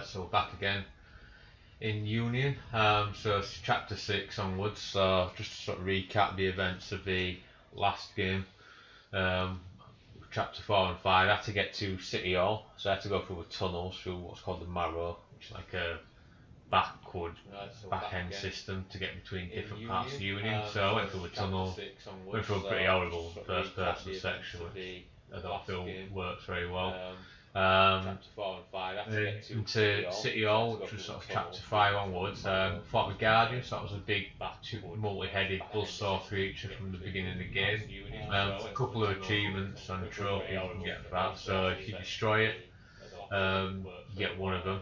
So we're back again in Union. So it's chapter 6 onwards. So just to sort of recap the events of the last game. Um, chapter 4 and 5, I had to get to City Hall. So I had to go through the tunnels through what's called the Marrow, which is like a back end system to get between different parts of Union. So I went through the tunnel, went through a pretty horrible first person section, which I don't feel works very well. Into City Hall, which was sort of chapter 5 onwards, fought the Guardians. So that was a big multi-headed buzzsaw creature from the beginning of the game. A couple of achievements and trophies you can get for that. So if you destroy it, you get one of them.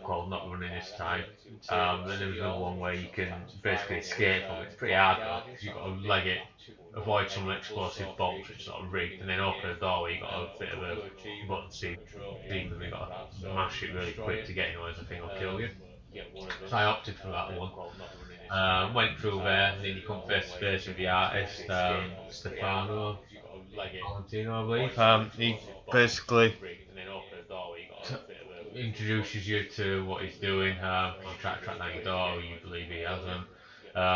Called Not Running this time. Then there's another one where you can basically escape from it. It's pretty hard though, because you've got to leg it, avoid some explosive bolts which sort of rigged, and then open the doorway. You've got a bit of a button seat, you've got to mash it really quick to get in, otherwise the thing will kill you. So I opted for that one. Went through there, and then you come face to face with the artist, Stefano Valentino, I believe. He basically introduces you to what he's doing. I'm trying to track down your daughter, you believe he has them.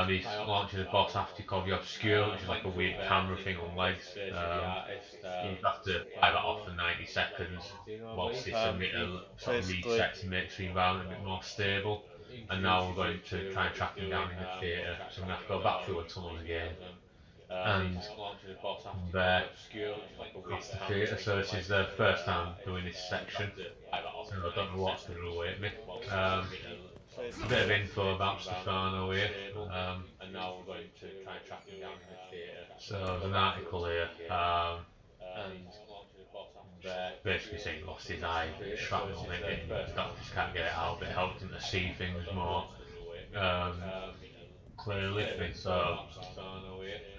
He launches a boss after you called the Obscure, which is like a weird camera thing on legs. You have to fire that off for 90 seconds whilst this emitter sort of resets and makes the environment a bit more stable. And now we're going to try and track him down in the theatre, so I'm going to have to go back through the tunnels again. And there, across the theatre, so this is the first time doing this section, so I don't know what's going to await me. A bit of info about Stefano here. So there's an article here, basically saying he lost his eye, shrapnel in it, the doctors can't get it out, but it helped him to see things more clearly. So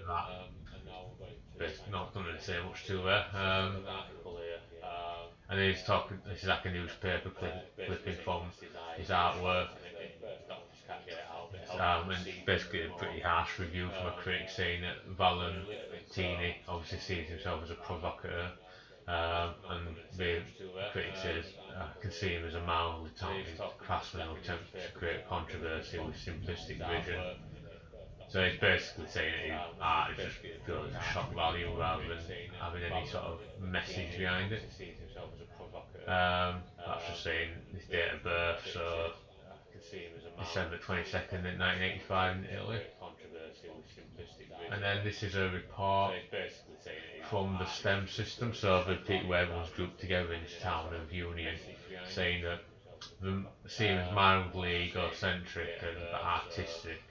that, basically not going to say much to her. And he's talking, this is like a newspaper clipping from his artwork. And basically a pretty harsh review from a critic saying that Valentini obviously sees himself as a provocateur. And the critic says, I can see him as a mildly talented craftsman who attempts to create controversy with simplistic vision. So he's basically saying that his art is just purely for shock value rather than having any sort of message behind it. That's just saying his date of birth, so December 22nd, 1985 in Italy. And then this is a report from the STEM system, so the people where everyone's grouped together in this town of Union, saying that they seem mildly egocentric and artistic.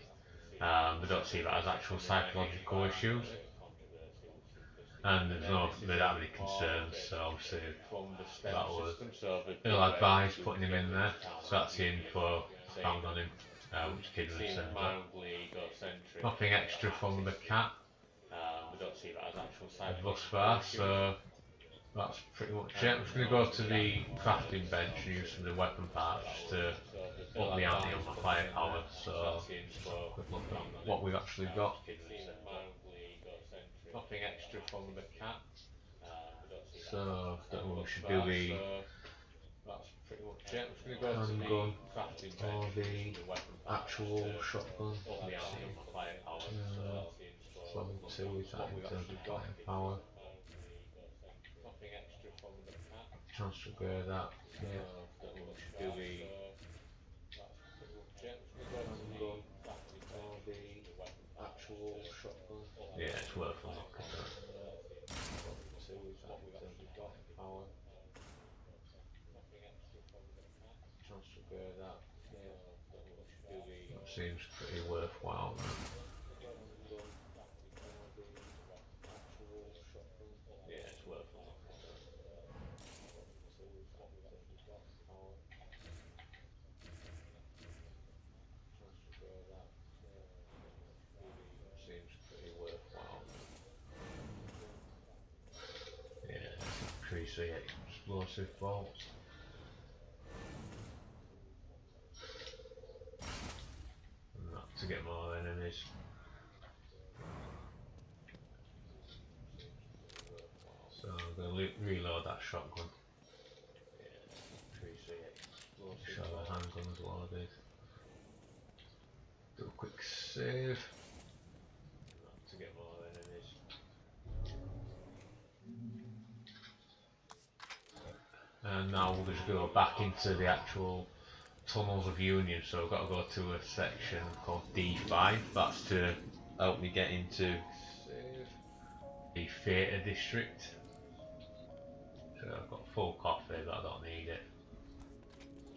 They don't see that as actual psychological issues, and they don't have any concerns, so obviously that was ill-advised putting him in there. So that's the info found on him, which Kid sends up. Nothing extra from the cat thus far, so that's pretty much it. I'm just going to go to the crafting bench and use some of the weapon parts to up the ante on my firepower, so just have a quick look at what we've actually got. Nothing extra from the cat, so don't know, we should do the handgun or the actual shotgun. Level 2 is that in terms of firepower. Transfer that, yeah. Yeah, it's worth a look at that. That seems pretty worthwhile. Yeah, it's worth a look at that. Seems pretty worthwhile. Yeah, increase the explosive bolts. And that to get more enemies. So I'm going to reload that shotgun. So the handgun's loaded. Do a quick save. To get more enemies. And now we'll just go back into the actual Tunnels of Union, so I've got to go to a section called D5. That's to help me get into the Theatre District. So I've got full coffee, but I don't need it.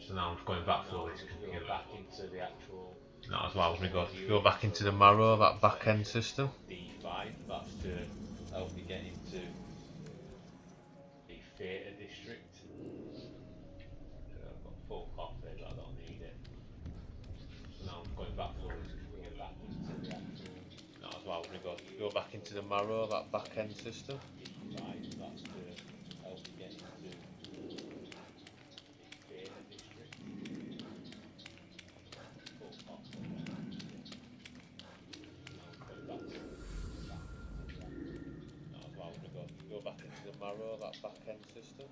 So now I'm just going back through this computer. Back into the actual. That allows me to go back into the Marrow, that back end system. D5. That's to help me get into the Theatre District. So I've got full coffee, but I don't need it. So now I'm going back through this computer. Back into the actual. That allows me to go back into the Marrow, that back end system. D5. That's to help me get into the Theatre District. Full coffee. Go back into the Marrow, that back end system.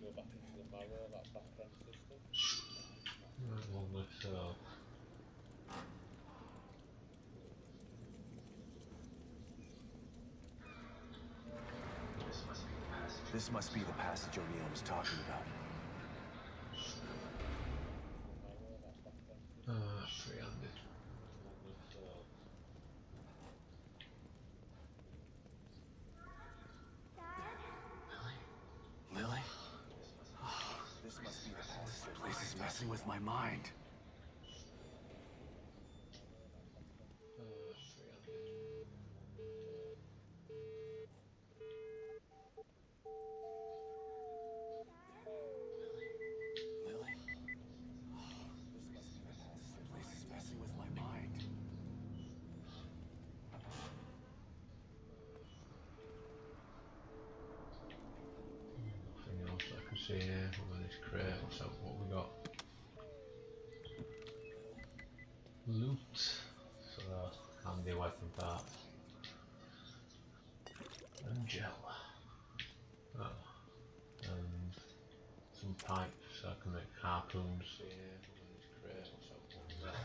Go back into the Marrow, that back end system. Lovely, so. This must be the passage O'Neill was talking about. 300. Lily? This must be the passage. This place is messing with my mind. See here, what this crate, what's up, what we got? Loot, so handy weapon parts. And gel. Oh. And some pipe so I can make harpoons. See here, what this crate, what's up, what we got?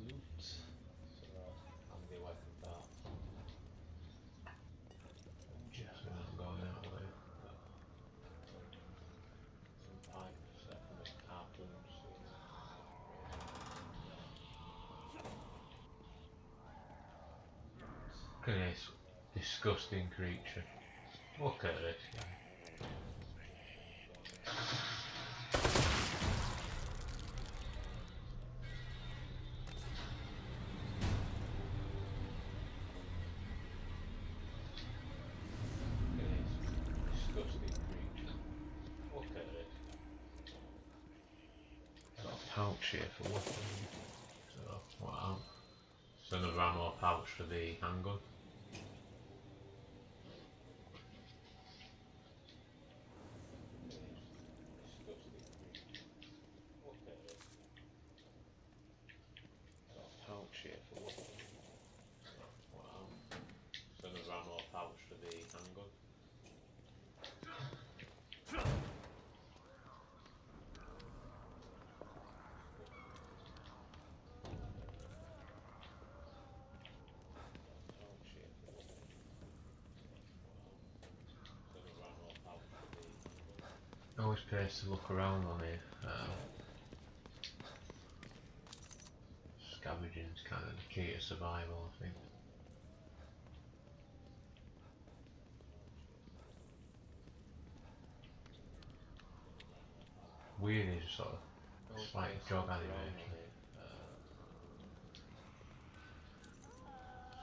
Loot, so handy weapon parts. Just not going out of it. Some pipe so I can make harpoons. Look at this disgusting creature. Look at this guy. Pouch here for weapons. So wow. So another ammo pouch for the handgun. Pouch here for weapons. Wow. So another ammo pouch for the handgun. Always pays to look around on here. Scavenging is kind of the key to survival, I think. Weird is sort of slight jog animation.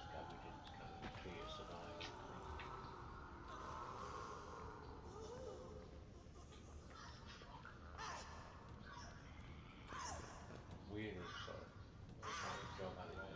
Scavenging is kind of the key to survival, I think. Weird is sort of slight jog animation.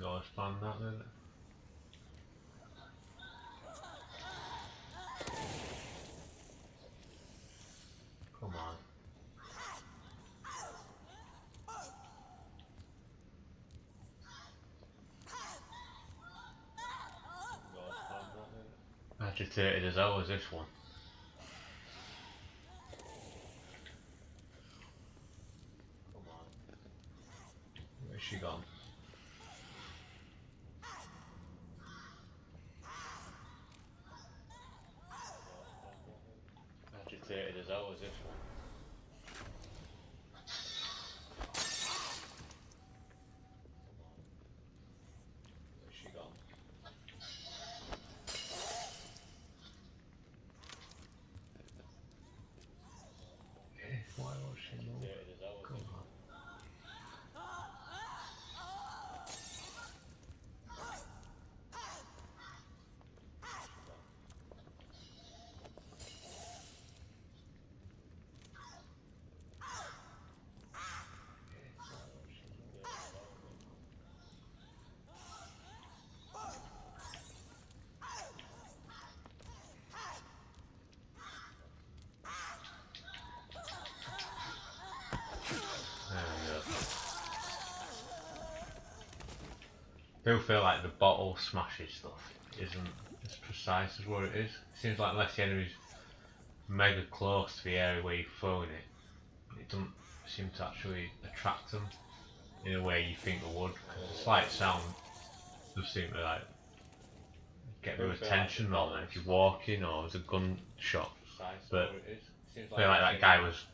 always planned that, didn't it? Come on. Agitated as hell as this one. Come on. Where's she gone? Agitated as hell as this one. Where's she gone? Why won't she move? Come on. I do feel like the bottle smashes stuff isn't as precise as what it is. It seems like unless the enemy's mega close to the area where you're throwing it, it doesn't seem to actually attract them in a way you think it would. The slight sound does seem to like get their attention rather than if you're walking or there's a gunshot. But I feel like that guy was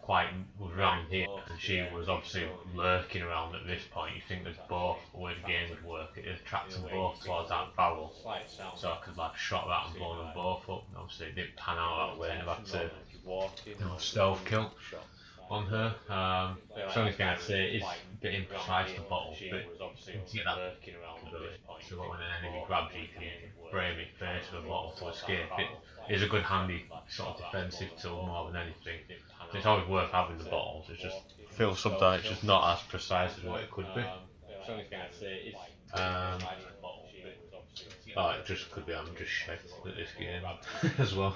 around here and she was obviously lurking around at this point. You think there's both the way the game would work, it attracts them both towards that barrel. So I could like shot that and blow them both up. And obviously it didn't pan out that way and I've had to stealth kill on her. The only thing I'd say is a bit imprecise the bottle, but you get that ability. So when an enemy grabs you, you can frame it face with a bottle to escape. It is a good handy sort of defensive tool more than anything. So it's always worth having the bottles. It's just feels sometimes it's just not as precise as what it could be. Oh, it just could be I'm just shit at this game as well.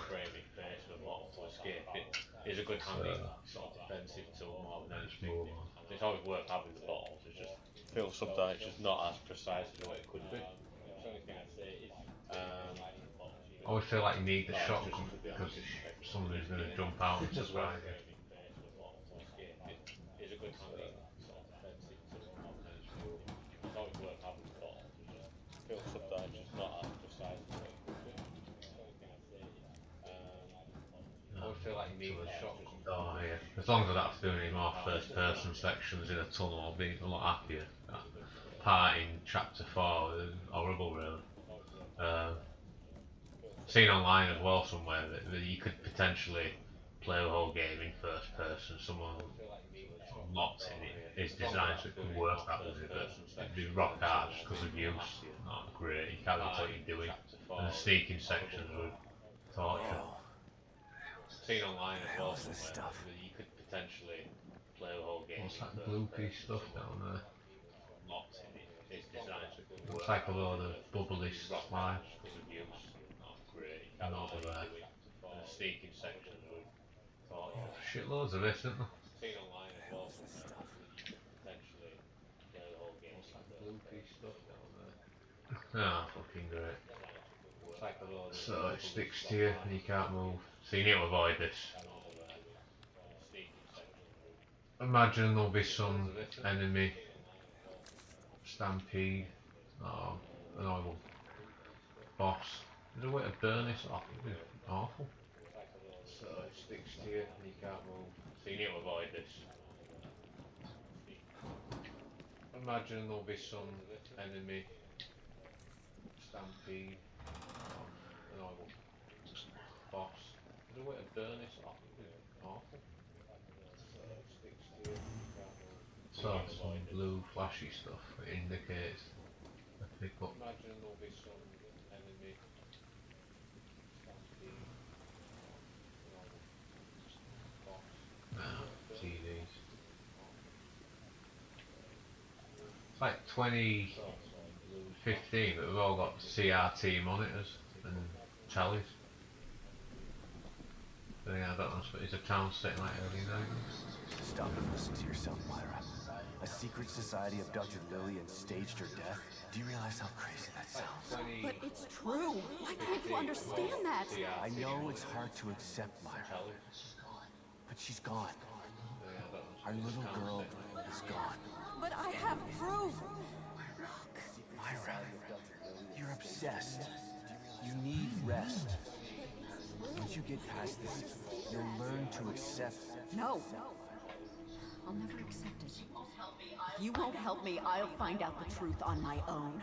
Is a good handy sort of defensive tool more than anything. It's always worth having the bottles. It's just feels sometimes it's just not as precise as what it could be. I always feel like you need the shotgun because somebody's going to jump out and surprise you. Feels sometimes it's not as precise as what it could be. I always feel like you need the shotgun. Oh yeah, as long as I don't have to do any more first person sections in a tunnel, I'll be a lot happier. That part in chapter 4 is horrible really. Seen online as well somewhere that you could potentially play the whole game in first person. Someone locked in it is designed so it could work that way, but it'd be rock hard just because of use. Not great, you can't tell what you're doing. And the sneaking sections would torture. Seen online as well somewhere that you could potentially play the whole game. What's that blue piece stuff down there? Locked in it is designed so it could work. Looks like a load of bubbly slime. And over there. And the sneaking section would torture. Oh, shitloads of this, isn't there? Seen online as well somewhere potentially play the whole game. What's that blue piece stuff down there? Ah, fucking great. So it sticks to you and you can't move. So you need to avoid this. Imagine there'll be some enemy stampede or an oil boss. There's a way to burn this off, it'd be awful. So it sticks to you and you can't move. So you need to avoid this. Imagine there'll be some enemy stampede or an oil boss. There's a way to burn this off, it'd be awful. So it sticks to you and you can't move. So some blue flashy stuff that indicates a pickup. Imagine there'll be some enemy stampede. TVs. It's like 20 15, but we've all got CRT monitors and tellies. So yeah, I don't know, but is a town set in like early 90s? Stop and listen to yourself, Myra. A secret society abducted Lily and staged her death? Do you realize how crazy that sounds? But it's true. Why can't you understand that? I know it's hard to accept, Myra. But she's gone. Our little girl is gone. But I have proof. Myra, you're obsessed. You need rest. Once you get past this, you'll learn to accept. No. I'll never accept it. If you won't help me, I'll find out the truth on my own.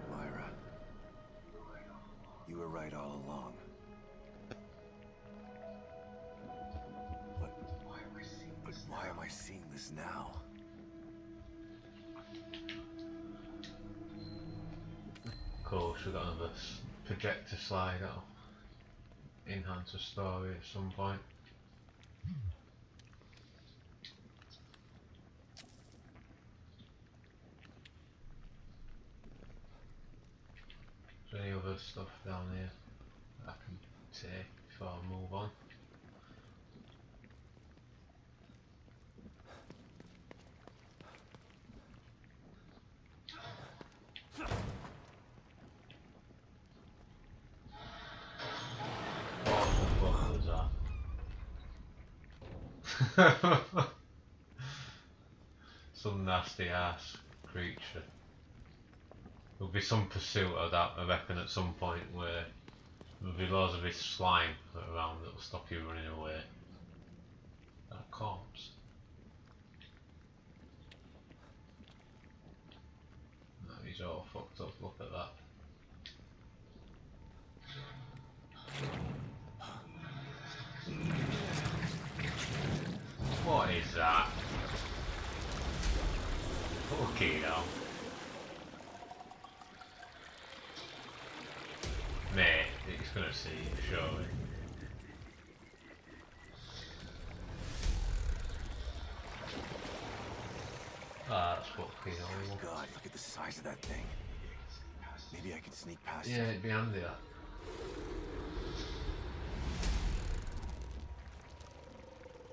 Myra, you were right all along. But why am I seeing this now? Cool, so we've got another projector slide that'll enhance the story at some point. Is there any other stuff down here that I can take before I move on? Some nasty ass creature. There'll be some pursuit of that, I reckon, at some point where there'll be loads of this slime around that'll stop you running away. That corpse. No, he's all fucked up, look at that. What is that? Okay now. Mate, he's gonna see you, surely. Ah, that's fucking hell. God, look at the size of that thing. Maybe I can sneak past Yeah, it. it'd be handy that.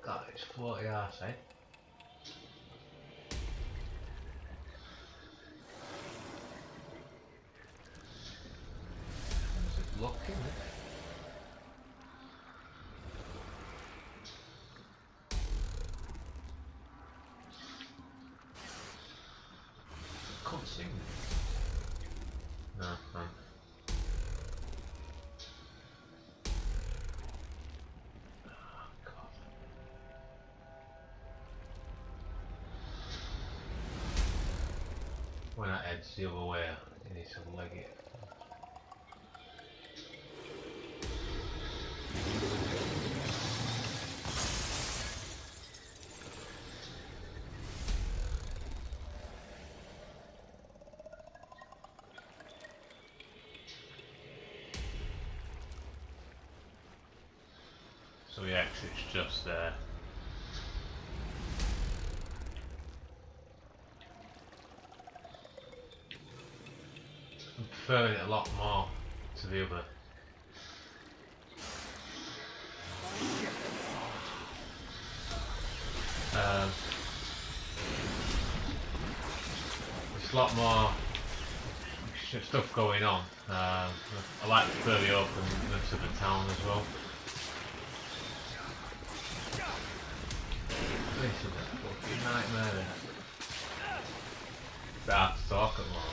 God, it's 40 arse, eh? Is it looking? Can't see me. No, no. When that heads the other way, you need to leg it. So the exit's just there. I'm preferring it a lot more to the other. There's a lot more stuff going on. I like to prefer the open to the town as well. This is a fucking nightmare. It's hard to talk at the moment.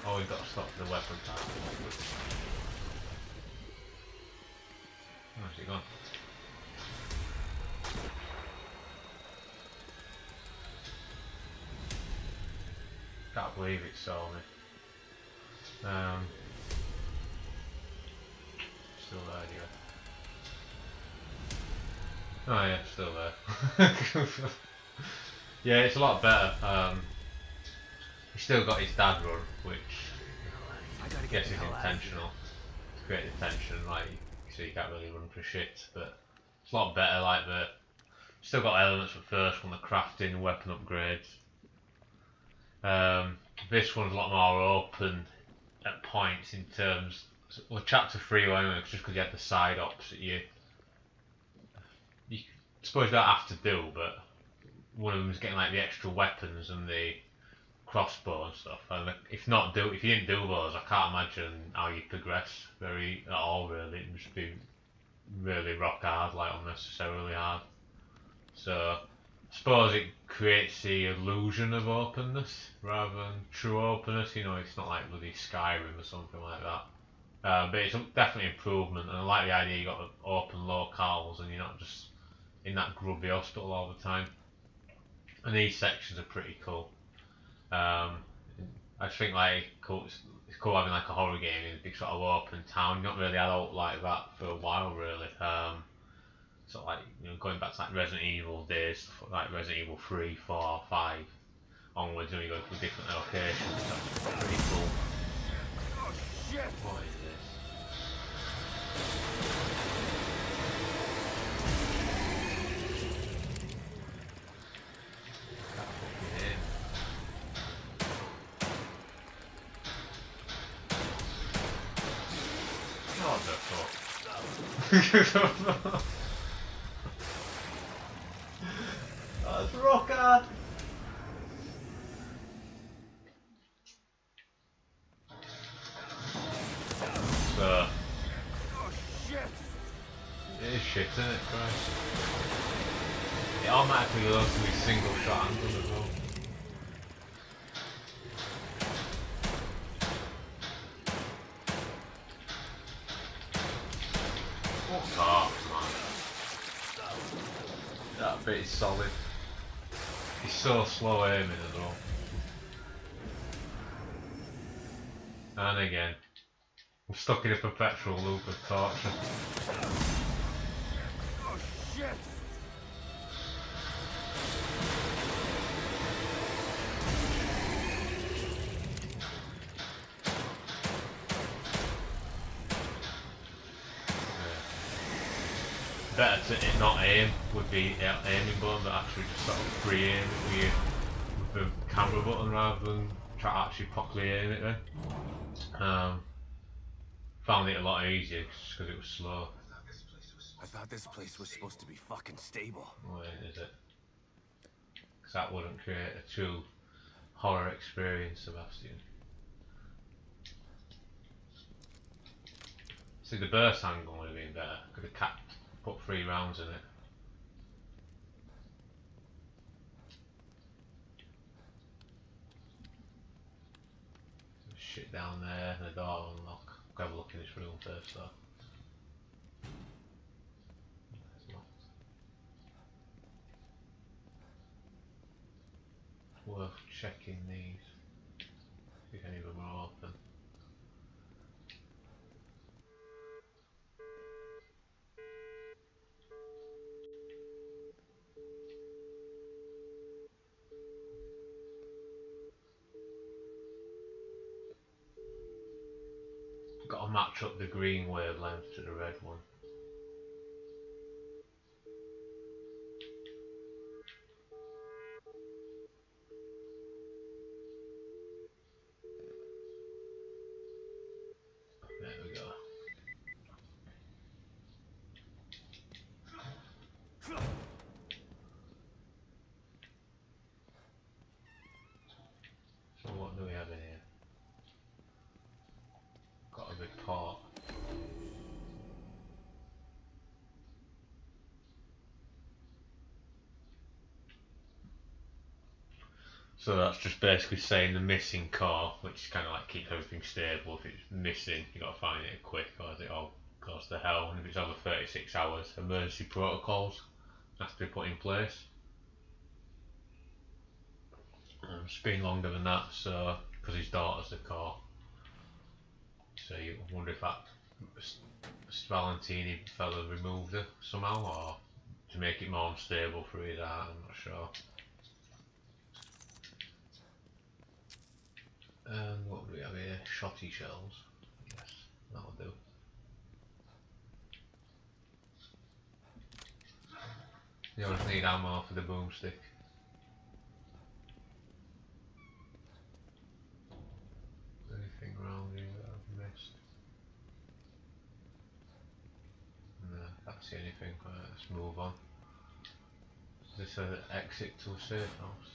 Oh, we've got to stop the weapon part. Where's he gone? Can't believe it saw me. Still there, yeah. Oh yeah, still there. Yeah, it's a lot better. He's still got his dad run, which I guess is intentional to create the tension, like so you can't really run for shit. But it's a lot better. Like still got elements from first one, the crafting, weapon upgrades. This one's a lot more open at points in terms. Well, chapter 3 anyway, just because you had the side ops that you suppose you don't have to do, but one of them's getting like the extra weapons and the crossbow and stuff. And if you didn't do those, I can't imagine how you progress at all. Really, it must be really rock hard, like unnecessarily hard. So I suppose it creates the illusion of openness rather than true openness. You know, it's not like bloody Skyrim or something like that. But it's definitely improvement, and I like the idea you got open locales and you're not just in that grubby hospital all the time. And these sections are pretty cool. I just think like it's cool having like a horror game in a big sort of open town. You've not really had out like that for a while, really. Sort of like, you know, going back to like Resident Evil days, like Resident Evil 3, 4, 5 onwards, and you go to different locations. That's pretty cool. Oh shit! What is this? That fucking in. What the fuck? That's rock hard. So, Oh shit! it is shit, isn't it, Christ? It automatically goes to his single shot handle as well. Fuck off, man. That bit is solid. He's so slow aiming as well. And again, I'm stuck in a perpetual loop of torture. Oh shit! Better to not aim with the aiming button, but actually just sort of free aim it with the camera button rather than try to actually properly aim it then. Found it a lot easier just because it was slow. I thought this place was supposed to be fucking stable. Wait, is it? Because that wouldn't create a true horror experience, Sebastian. See, the burst angle would have been better. Could have put 3 rounds in it. Some shit down there, and the door will unlock. Go have a look in this room first though. It's locked. Worth checking these. See if any of them are open. Got to match up the green wavelength to the red one. There we go. So what do we have in here? Got a big pot. So that's just basically saying the missing core, which kind of like keeps everything stable. If it's missing, you got to find it quick, or it all goes to hell. And if it's over 36 hours, emergency protocols have to be put in place. It's been longer than that, so because his daughter's the core. So you wonder if that Valentini fella removed her somehow, or to make it more unstable for his art. I'm not sure. And what do we have here? Shotty shells. Yes, that'll do. You always need ammo for the boomstick. see anything. Let's move on. Is this an exit to a safe house?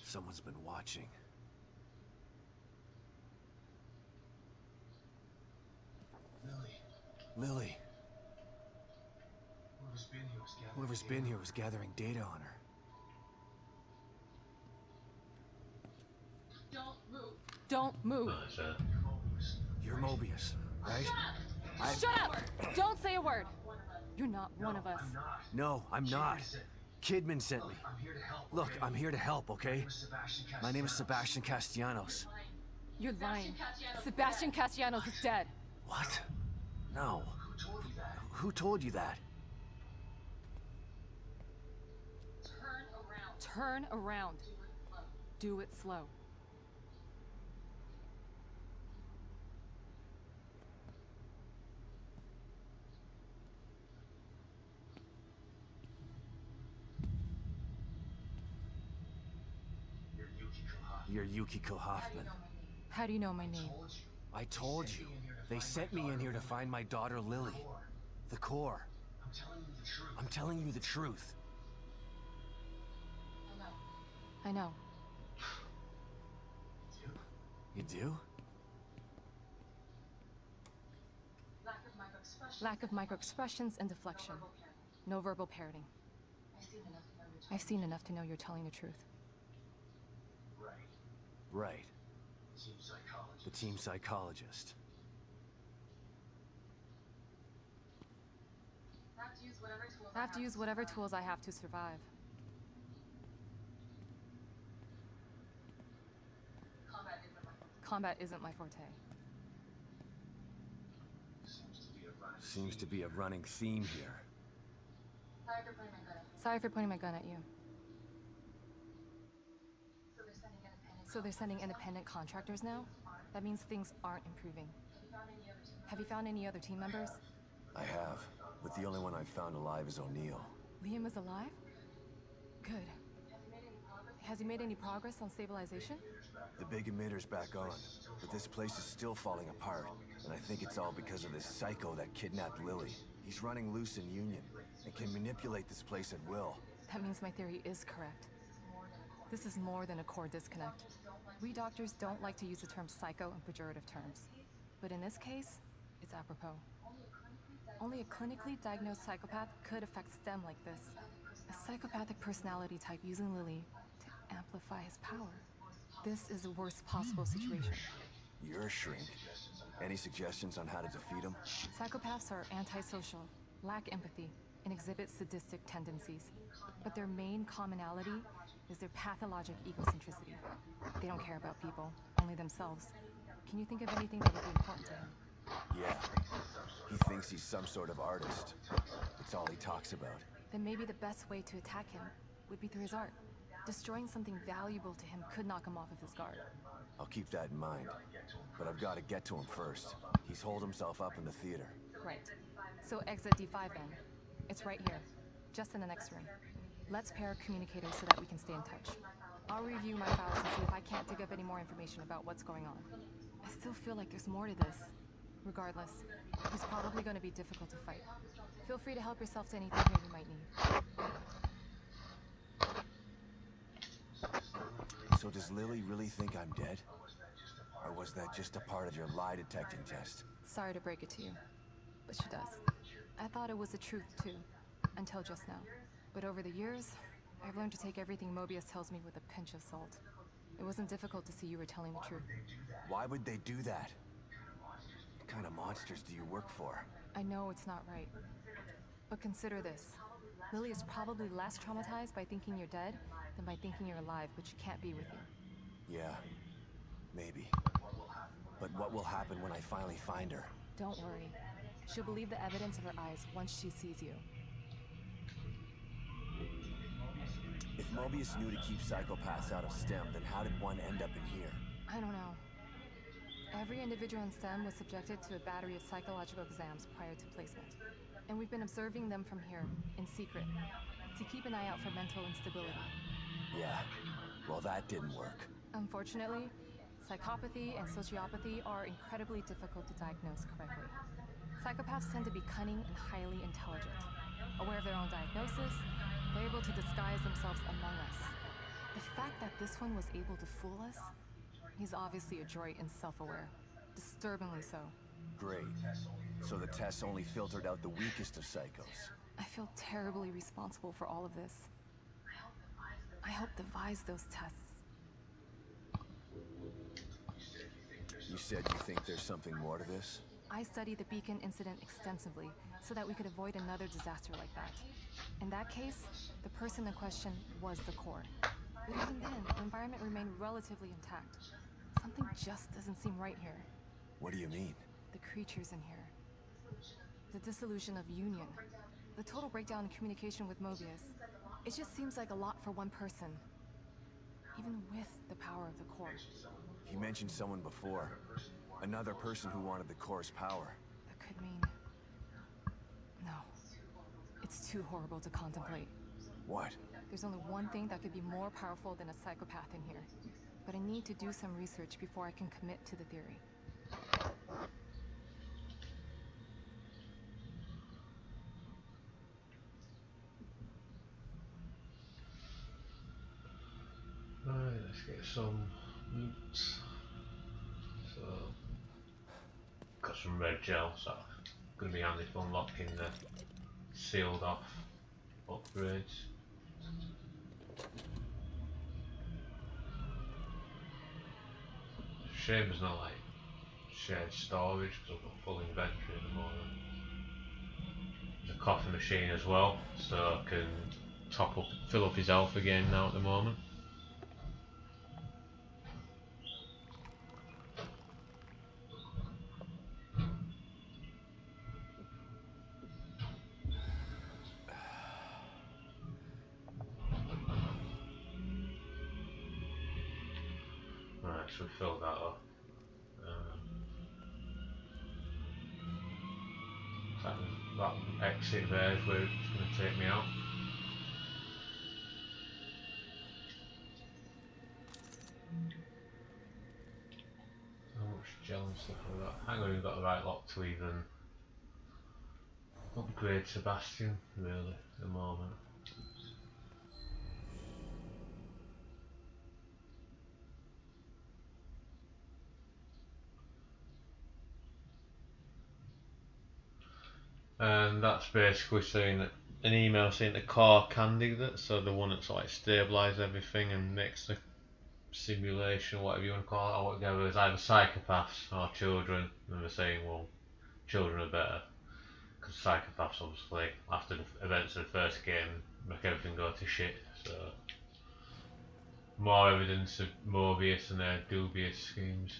Someone's been watching. Lily. Whoever's been here was gathering data on her. Don't move. You're Mobius, right? Shut up! Don't say a word. You're not one of us. No, I'm not. Kidman sent me. Look, I'm here to help, okay? My name is Sebastian Castellanos. You're lying. Sebastian Castellanos is dead. What? No. Who told you that? Turn around. Do it slow. You're Yukiko Hoffman. How do you know my name? I told you. They sent me in here to find my daughter Lily. The core. I'm telling you the truth. I know. You do? Lack of microexpressions and deflection. No verbal parroting. I've seen enough to know you're telling the truth. Right. The team psychologist. I have to use whatever tools I have to survive. Combat isn't my forte. Seems to be a running theme here. Sorry for pointing my gun at you. So they're sending independent contractors now? That means things aren't improving. Have you found any other team members? I have, but the only one I've found alive is O'Neill. Liam is alive? Good. Has he made any progress on stabilization? The big emitter's back on, but this place is still falling apart, and I think it's all because of this psycho that kidnapped Lily. He's running loose in Union, and can manipulate this place at will. That means my theory is correct. This is more than a core disconnect. We doctors don't like to use the term psycho in pejorative terms. But in this case, it's apropos. Only a clinically diagnosed psychopath could affect STEM like this. A psychopathic personality type using Lily to amplify his power. This is the worst possible situation. You're a shrink. Any suggestions on how to defeat him? Psychopaths are antisocial, lack empathy, and exhibit sadistic tendencies. But their main commonality is their pathologic egocentricity. They don't care about people, only themselves. Can you think of anything that would be important to him? Yeah. He thinks he's some sort of artist. It's all he talks about. Then maybe the best way to attack him would be through his art. Destroying something valuable to him could knock him off of his guard. I'll keep that in mind. But I've got to get to him first. He's holed himself up in the theater. Right. So exit D5 then. It's right here, just in the next room. Let's pair communicators so that we can stay in touch. I'll review my files and see if I can't dig up any more information about what's going on. I still feel like there's more to this. Regardless, he's probably going to be difficult to fight. Feel free to help yourself to anything here you might need. So does Lily really think I'm dead? Or was that just a part of your lie detecting test? Sorry to break it to you, but she does. I thought it was the truth too, until just now. But over the years, I've learned to take everything Mobius tells me with a pinch of salt. It wasn't difficult to see you were telling the truth. Why would they do that? What kind of monsters do you work for? I know it's not right. But consider this. Lily is probably less traumatized by thinking you're dead than by thinking you're alive, but she can't be with you. Yeah, maybe. But what will happen when I finally find her? Don't worry. She'll believe the evidence of her eyes once she sees you. If Mobius knew to keep psychopaths out of STEM, then how did one end up in here? I don't know. Every individual in STEM was subjected to a battery of psychological exams prior to placement. and we've been observing them from here, in secret, to keep an eye out for mental instability. Yeah, well that didn't work. Unfortunately, psychopathy and sociopathy are incredibly difficult to diagnose correctly. Psychopaths tend to be cunning and highly intelligent. Aware of their own diagnosis, they're able to disguise themselves among us. The fact that this one was able to fool us, he's obviously adroit and self-aware. Disturbingly so. Great. So the tests only filtered out the weakest of psychos. I feel terribly responsible for all of this. I helped devise those tests. You said you think there's something more to this? I studied the Beacon incident extensively so that we could avoid another disaster like that. In that case, the person in question was the core. But even then, the environment remained relatively intact. Something just doesn't seem right here. What do you mean? The creatures in here. The dissolution of Union. The total breakdown in communication with Mobius. It just seems like a lot for one person. Even with the power of the core. He mentioned someone before. Another person who wanted the core's power. That could mean... No. It's too horrible to contemplate. What? There's only one thing that could be more powerful than a psychopath in here. But I need to do some research before I can commit to the theory. Right, let's get some loot. So, got some red gel, so gonna be handy for unlocking the sealed off upgrades. Shame there's no like shared storage because I've got full inventory at the moment. There's a coffee machine as well, so I can fill up his health again now at the moment. Right, so we filled that up. That exit there is where it's going to take me out. How much gel and stuff like that? Hang on, we've got the right lot to even upgrade Sebastian, really, at the moment. And that's basically saying that an email saying the core candidate, so the one that's like stabilises everything and makes the simulation, whatever you want to call it, or whatever, is either psychopaths or children. And they're saying, well, children are better because psychopaths obviously, after the events of the first game, make everything go to shit. So more evidence of Mobius and their dubious schemes.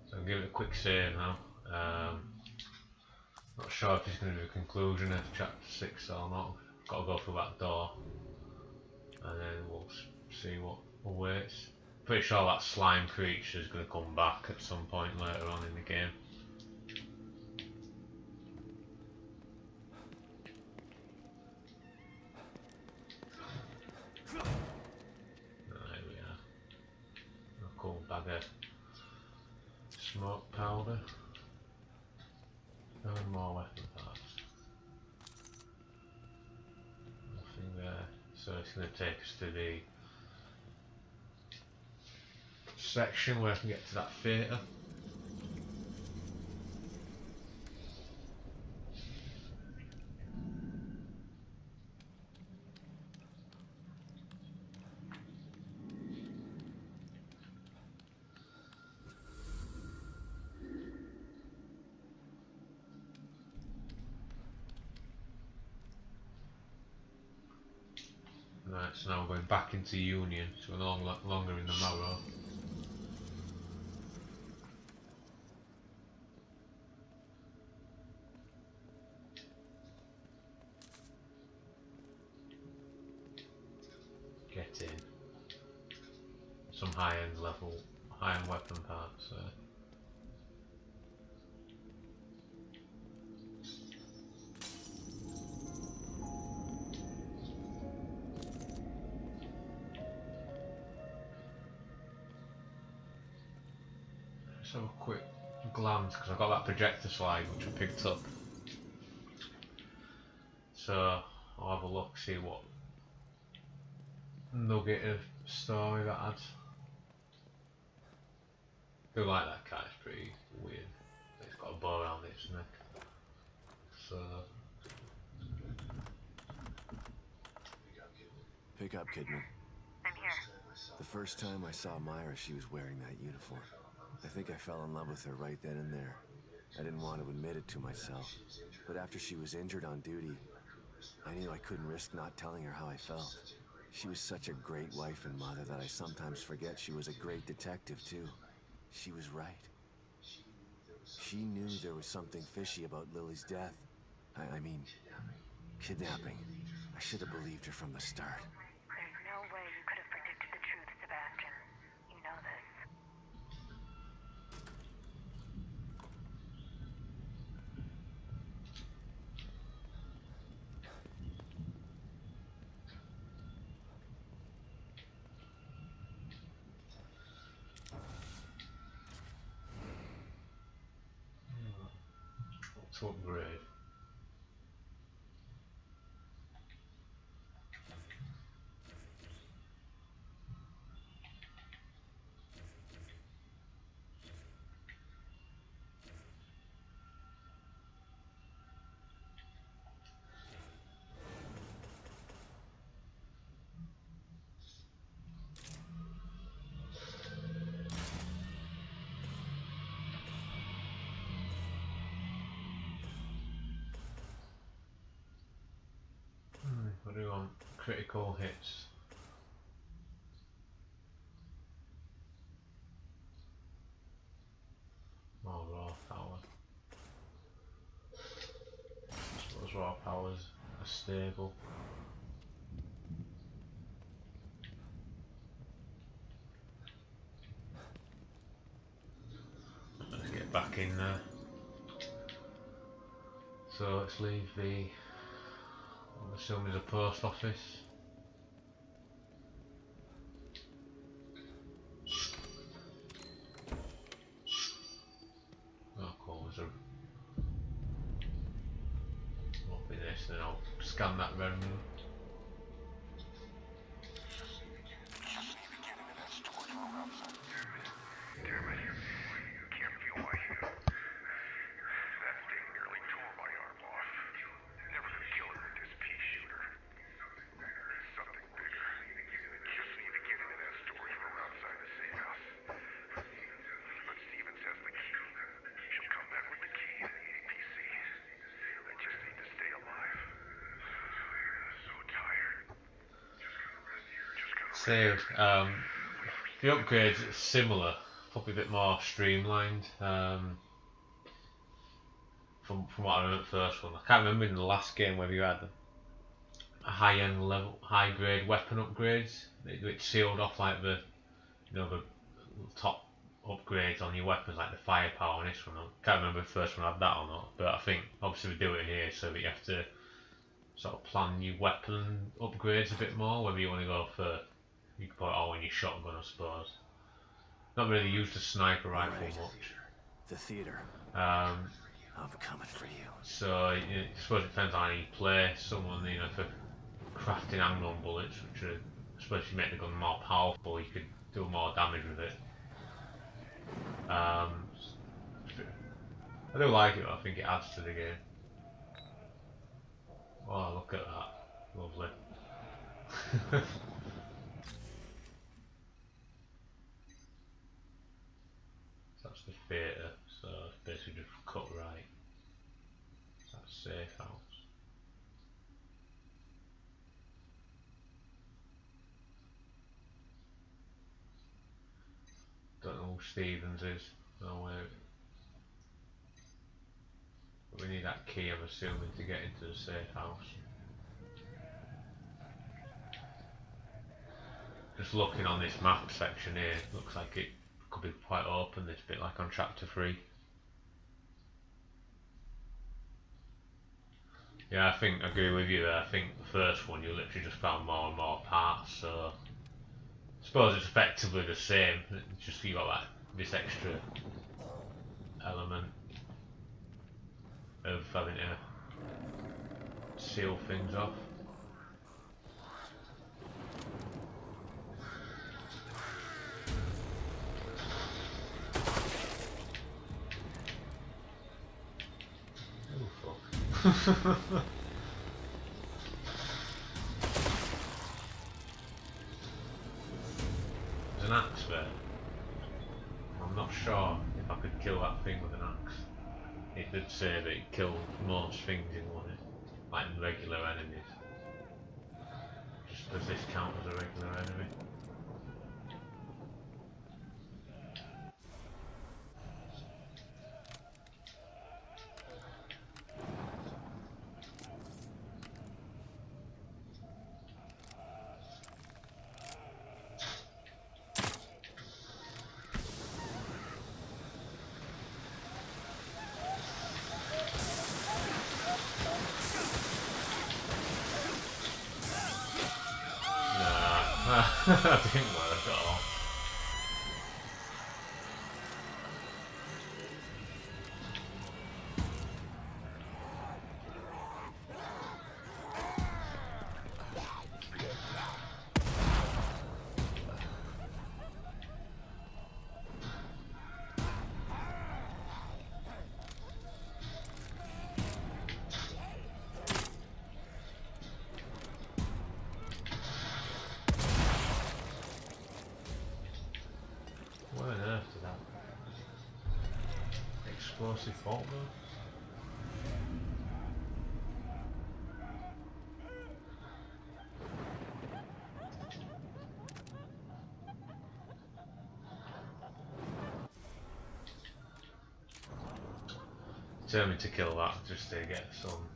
So I'll give it a quick save now. Not sure if it's going to be a conclusion of chapter 6 or not. Got to go through that door and then we'll see what awaits. Pretty sure that slime creature is going to come back at some point later on in the game. There we are. A cool bag of smoke powder. And more weapon parts. Nothing there. So it's going to take us to the section where I can get to that theatre. Right, so now we're going back into Union, so we're no longer in the Marrow. Get in. Some high-end weapon parts there. Let's have a quick glance because I've got that projector slide which I picked up. So I'll have a look, see what nugget of story that adds. I do like that cat, it's pretty weird. It's got a bow around its neck. So Pick up, Kidman. I'm here. The first time I saw Myra, she was wearing that uniform. I think I fell in love with her right then and there. I didn't want to admit it to myself, but after she was injured on duty, I knew I couldn't risk not telling her how I felt. She was such a great wife and mother that I sometimes forget she was a great detective too. She was right. She knew there was something fishy about Lily's death. I mean, kidnapping. I should have believed her from the start. There's no way you could have predicted the truth, Sebastian. You know this. to upgrade. What do we want? Critical hits. More raw power. I suppose raw powers are stable. Let's get back in there. So let's leave the, I'm assuming the post office. Oh cool, there's a, open this and I'll scan that revenue. So, the upgrades are similar, probably a bit more streamlined from what I remember the first one. I can't remember in the last game whether you had a high-end level, high-grade weapon upgrades, which sealed off like the, you know, the top upgrades on your weapons, like the firepower on this one. I can't remember if the first one had that or not, but I think obviously we do it here so that you have to sort of plan your weapon upgrades a bit more, whether you want to go for, you can put it all in your shotgun, I suppose. Not really used the sniper rifle much. The theater. I'm coming for you. So I suppose it depends on how you play. Someone, you know, for crafting handgun bullets, which are, I suppose if you make the gun more powerful, you could do more damage with it. I do like it, but I think it adds to the game. Oh, look at that. Lovely. That's the theatre, so it's basically just cut right. That's safe house. Don't know who Stevens is. No way. But we need that key, I'm assuming, to get into the safe house. Just looking on this map section here, looks like it could be quite open, this bit, like on chapter 3. Yeah, I agree with you there. I think the first one you literally just found more and more parts, so I suppose it's effectively the same, it's just you got like this extra element of having to seal things off. Oh fuck. There's an axe there. I'm not sure if I could kill that thing with an axe. It did say that it killed most things in one, like regular enemies. Just does this count as a regular enemy? That didn't work at all. What on earth did that? Explosive bolt though? Determined to kill that just to get some.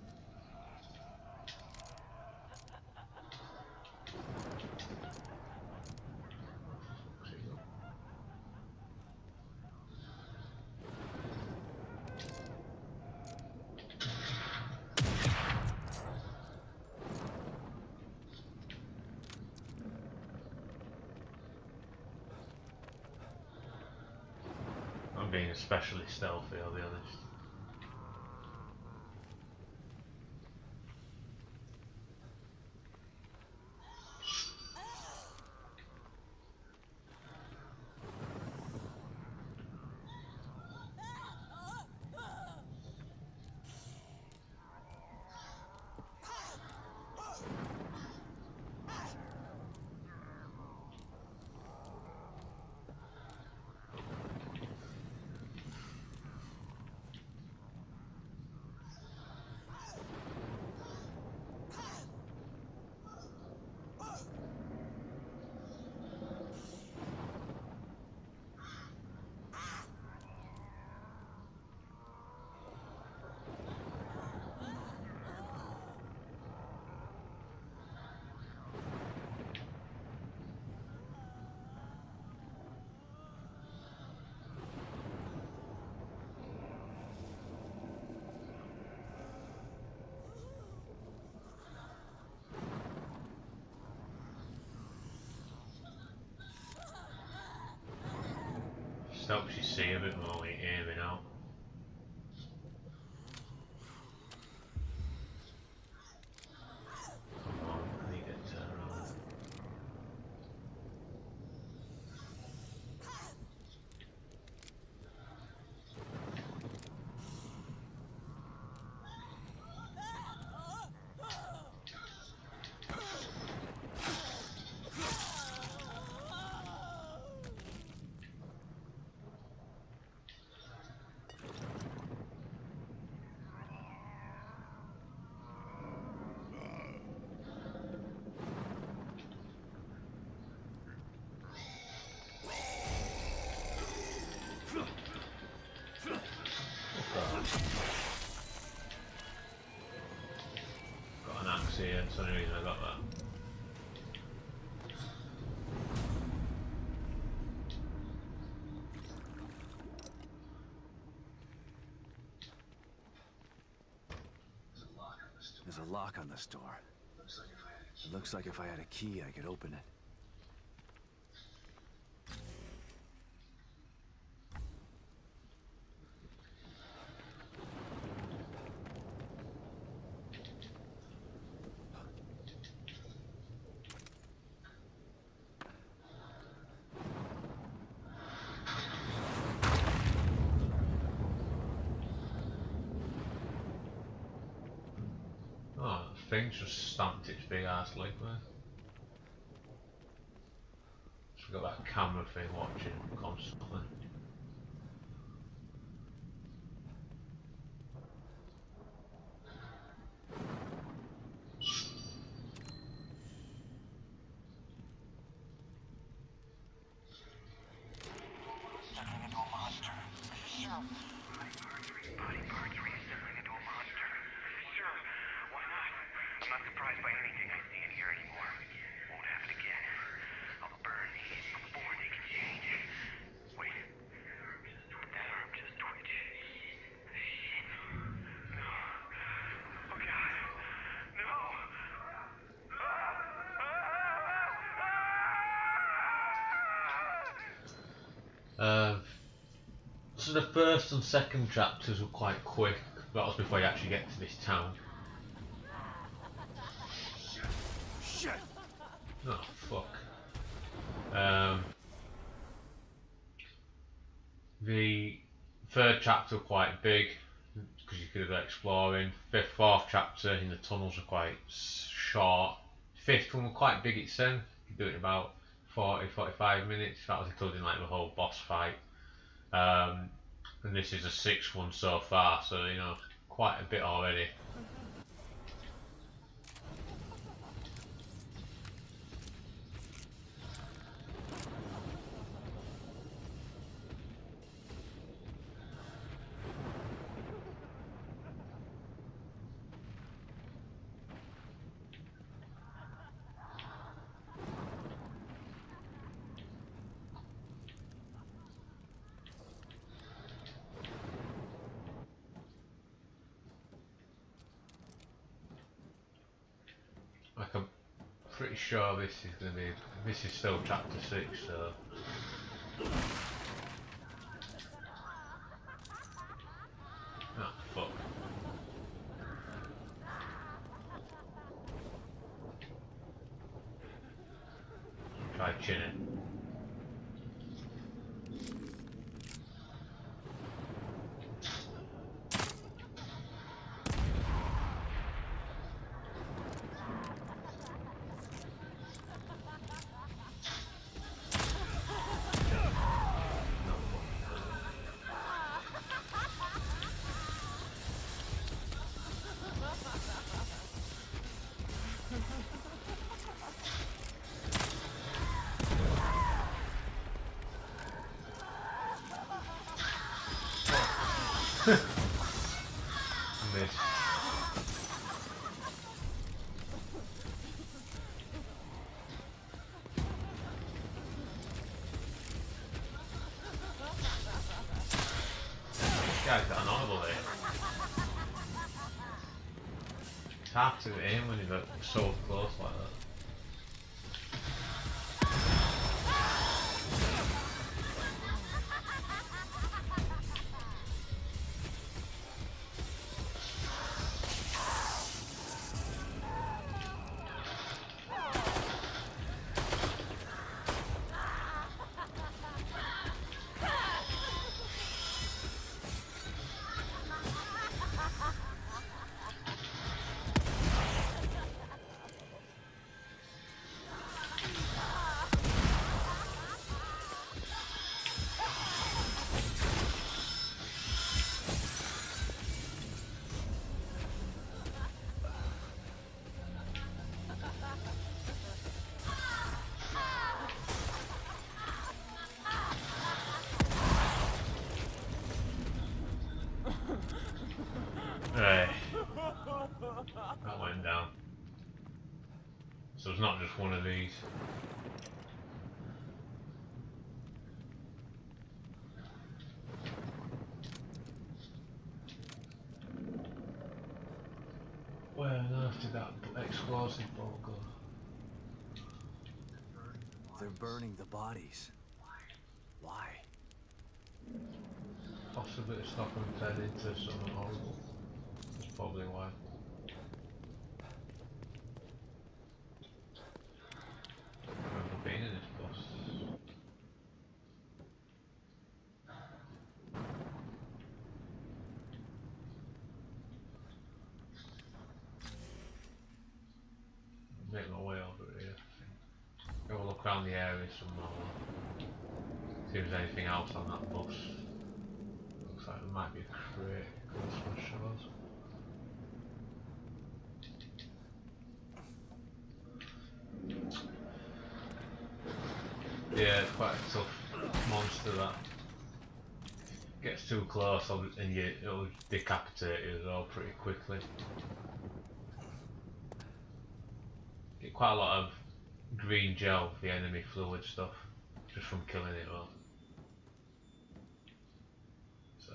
I'm being especially stealthy, I'll be honest. Just helps you see a bit more when you're aiming out. Come on, I need to turn around. Got an axe here, that's the only reason I got that. There's a lock on this door. It looks like if I had a key, I could open it. thing's just stamped its big ass leg there. So we've got that camera thing watching constantly. So the first and second chapters were quite quick. That was before you actually get to this town. Shit! Oh fuck. The third chapter quite big because you could have exploring. Fourth chapter in the tunnels are quite short. Fifth one was quite big itself. You could do it in about 40-45 minutes. That was including like the whole boss fight. And this is the sixth one so far, so you know, quite a bit already. Like I'm pretty sure this is going to be, this is still chapter 6, so... Oh fuck. Try chinning. Miss. This guy's got an honourable there. It's hard to aim when you're so close like that. Right. That went down. So it's not just one of these. Where on earth did that explosive bolt go? They're burning the bodies. Why? Possibly to stop them turning into something horrible. That's probably why. I remember being in this boss. make my way over here. Have a look around the area some more. See if there's anything else on that bus. Looks like there might be a crate. Christmas shows. Yeah, it's quite a tough monster that. Gets too close and it'll decapitate you as well pretty quickly. Get quite a lot of green gel, the enemy fluid stuff, just from killing it all. So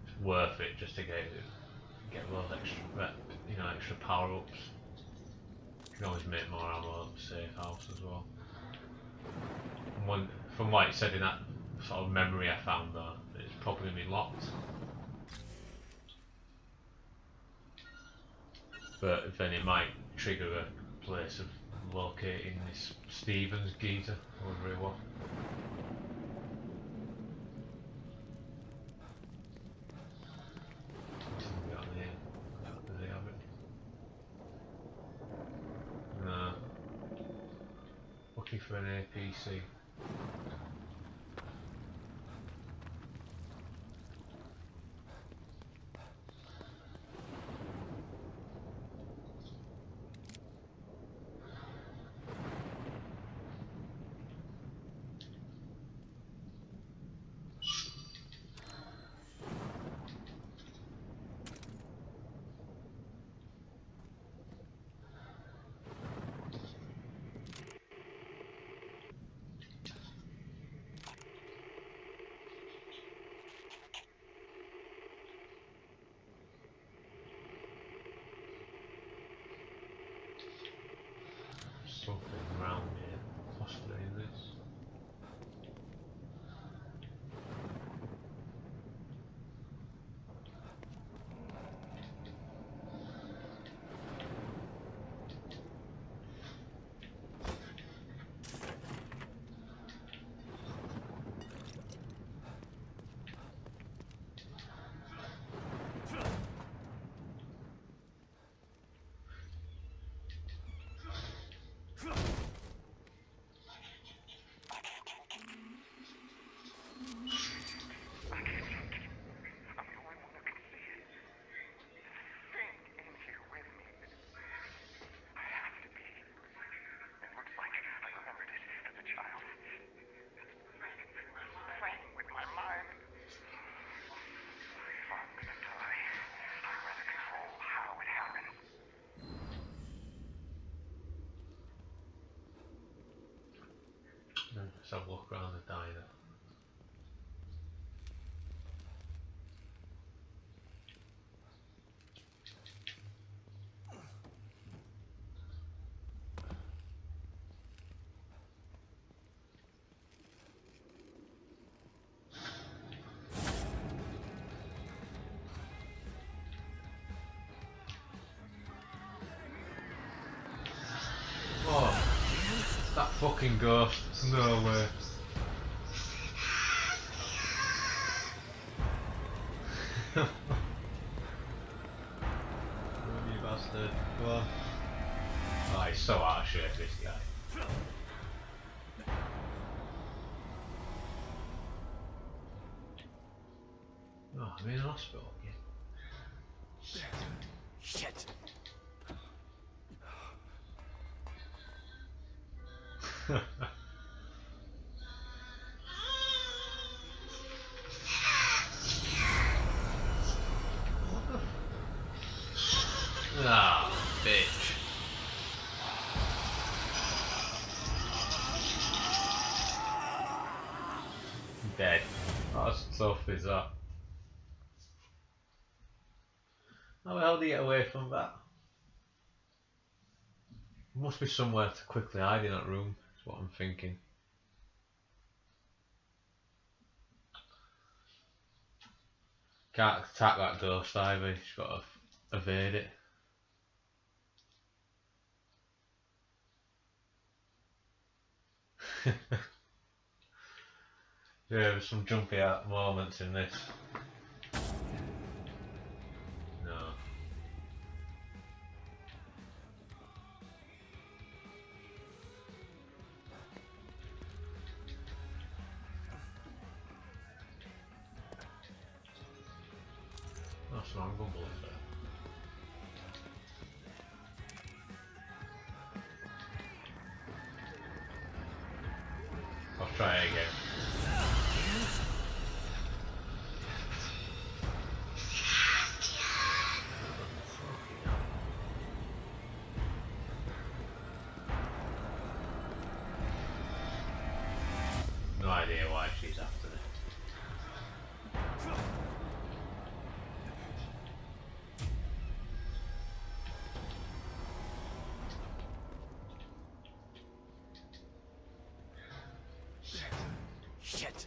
it's worth it just to get those extra power ups. You can always make more ammo at the safe house as well. And from what it said in that sort of memory I found though, it's probably going to be locked. But then it might trigger a place of locating this Stevens geezer, whoever he was. Something on here. Does he have it? No. Looking for an APC. Something around here, possibly in this. Let's have a look around the diner. Oh, that fucking ghost. No way. You bastard. Go on. Oh, he's so out of shape, this guy. Oh, I'm in hospital again. Shit. Ah, bitch. Dead. That's tough, is that? How the hell do you get away from that? There must be somewhere to quickly hide in that room, is what I'm thinking. Can't attack that ghost either, she's got to evade it. Yeah, there's some jumpy out moments in this. No. handgun bullets there. I'll try it again. No idea why she's after me. Shit.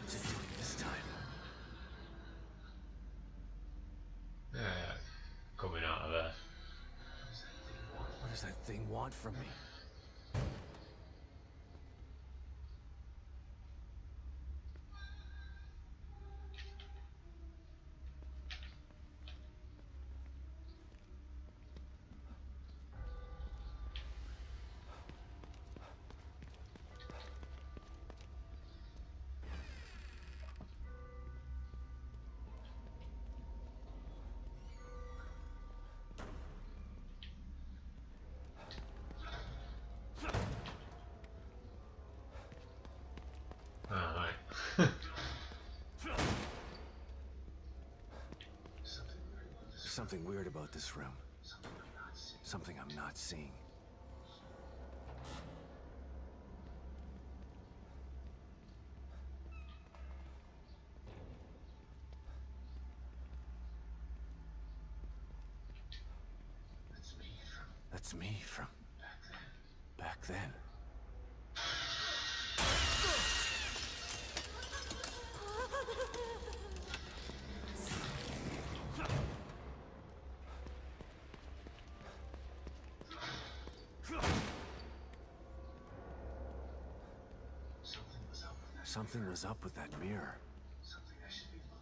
What's it doing this time? Yeah, coming out of there. What does that thing want from me? Alright. There's something weird about this room. Something I'm not seeing. That's me from back then. Something was up with that mirror.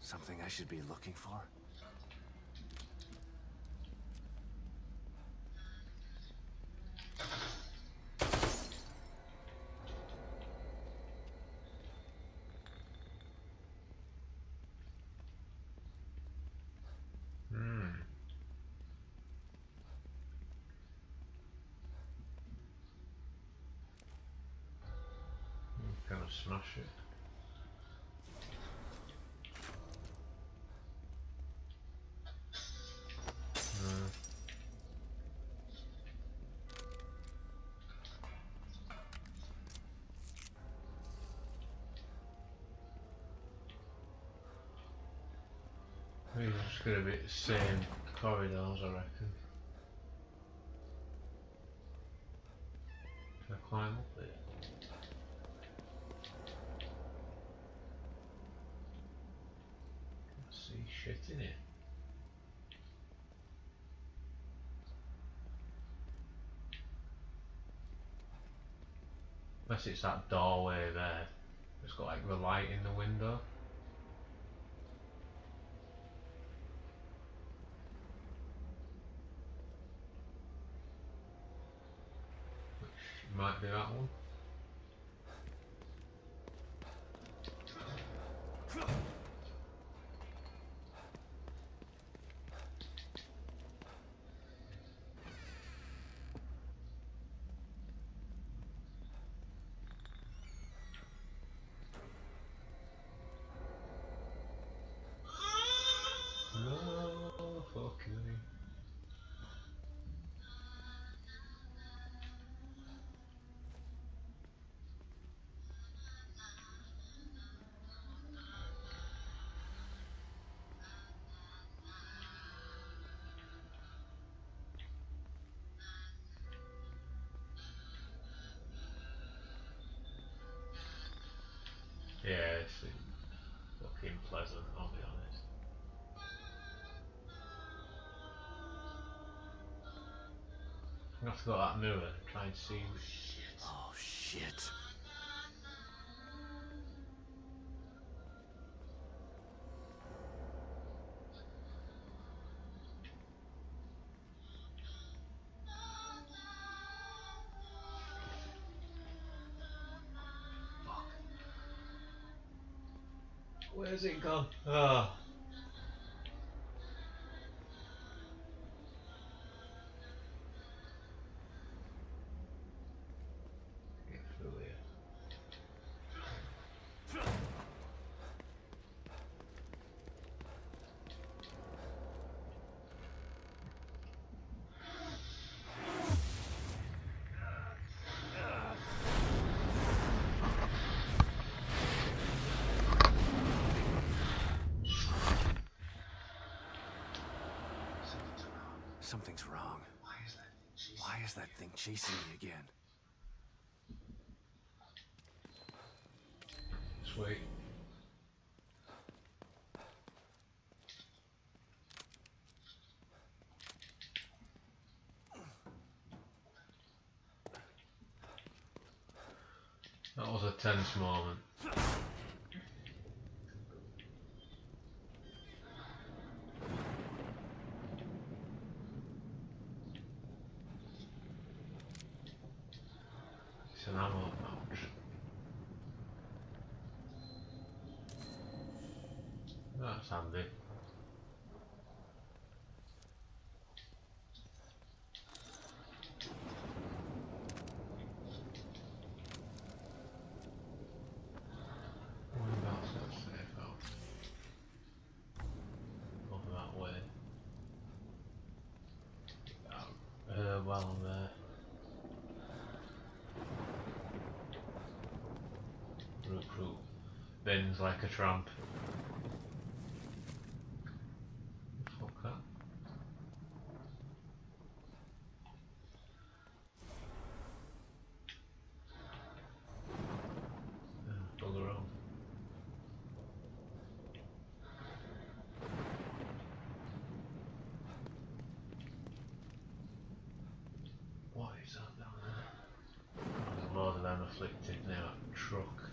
Something I should be looking for? Gonna smash it. We're just gonna be the same corridors, I reckon. Can I climb up there? Can't see shit in it. Unless it's that doorway there. It's got like the light in the window. Which might be that one. No, fuck me. Yeah, it's fucking pleasant, I'll be honest. I'm gonna have to go to that mirror and try and see the shit. Oh shit. Where's it gone? Oh. Get through here. Something's wrong. Why is that thing chasing me again? Sweet. That was a tense moment. It's an ammo pouch. That's handy. Whereabouts that safe house? Over that way. Well there. Recruit. Bends like a tramp. Fuck that. Bugger on. What is that down there? There's a load of them afflicted near that truck.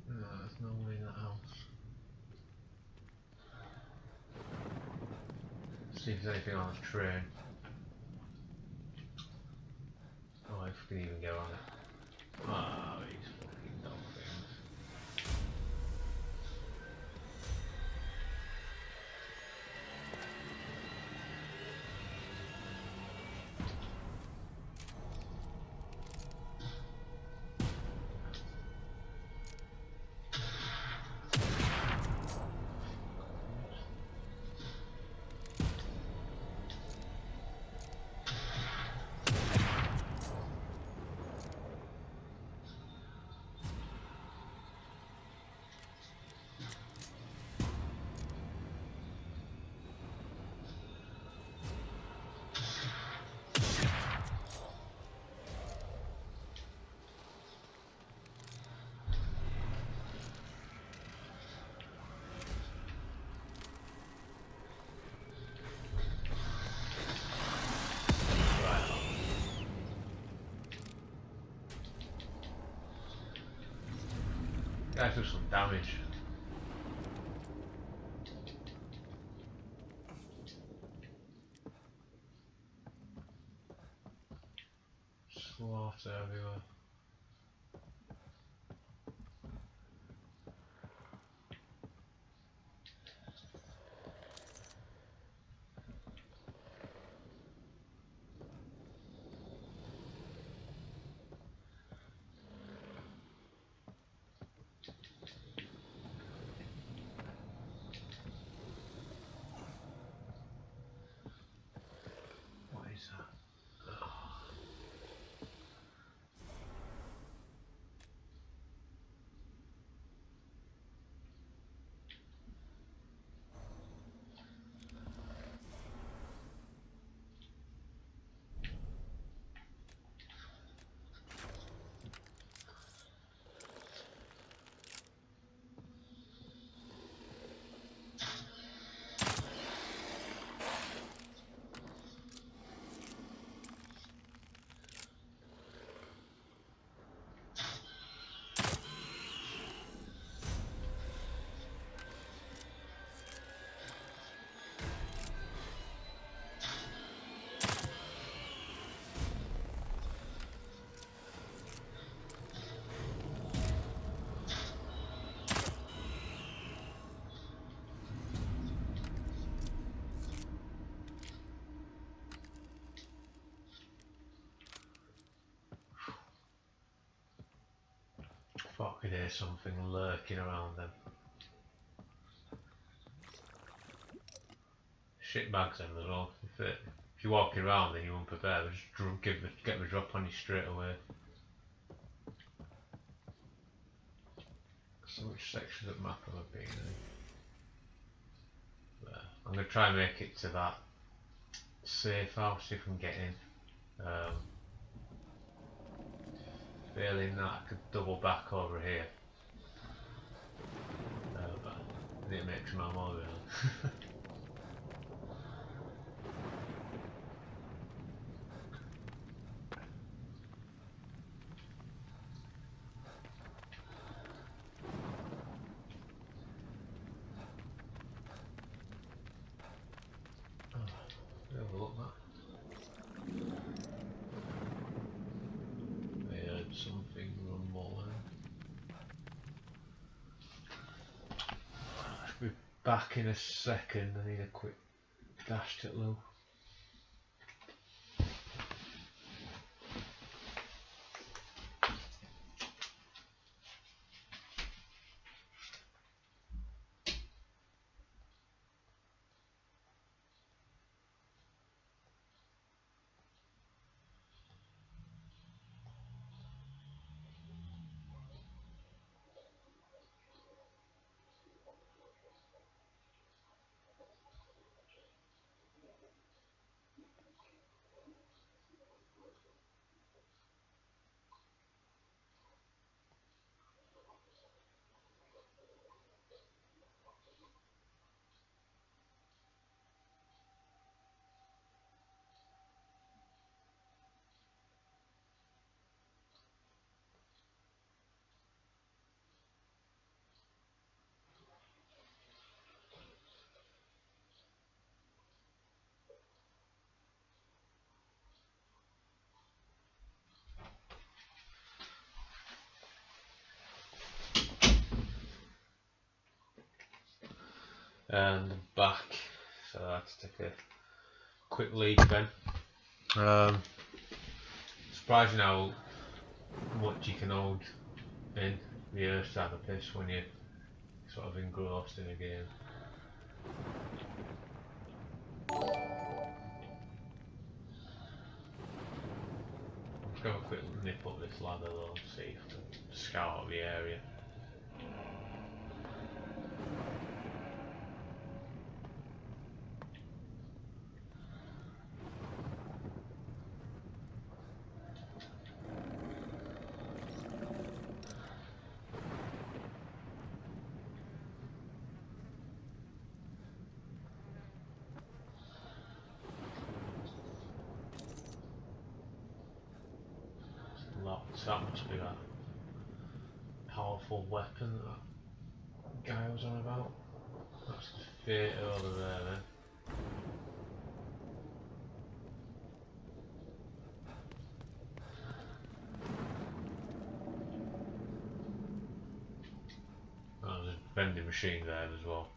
No, there's no one in that house. See if there's anything on the train. Oh, if we can even go on it. Ah, these fucking dog things. Guy took some damage. Slaughter everywhere. Fucking hear something lurking around them. Shit bags them as well. If you're walking around and you're unprepared, just get the drop on you straight away. So which section of the map have I been in? There. I'm going to try and make it to that safe house if I can get in. Failing that, I could double back over here. But I need to make some ammo really. Overlook that. I heard something rumbling. I'll be back in a second. I need a quick dash to Lou. And back, so I had to take a quick leak then. Surprising how much you can hold in the Earth's type of piss when you're sort of engrossed in a game. Let's go have a quick nip up this ladder though, see if I can scout out the area. So that must be that powerful weapon that guy was on about. That's the fate over there then. Oh, there's a vending machine there as well.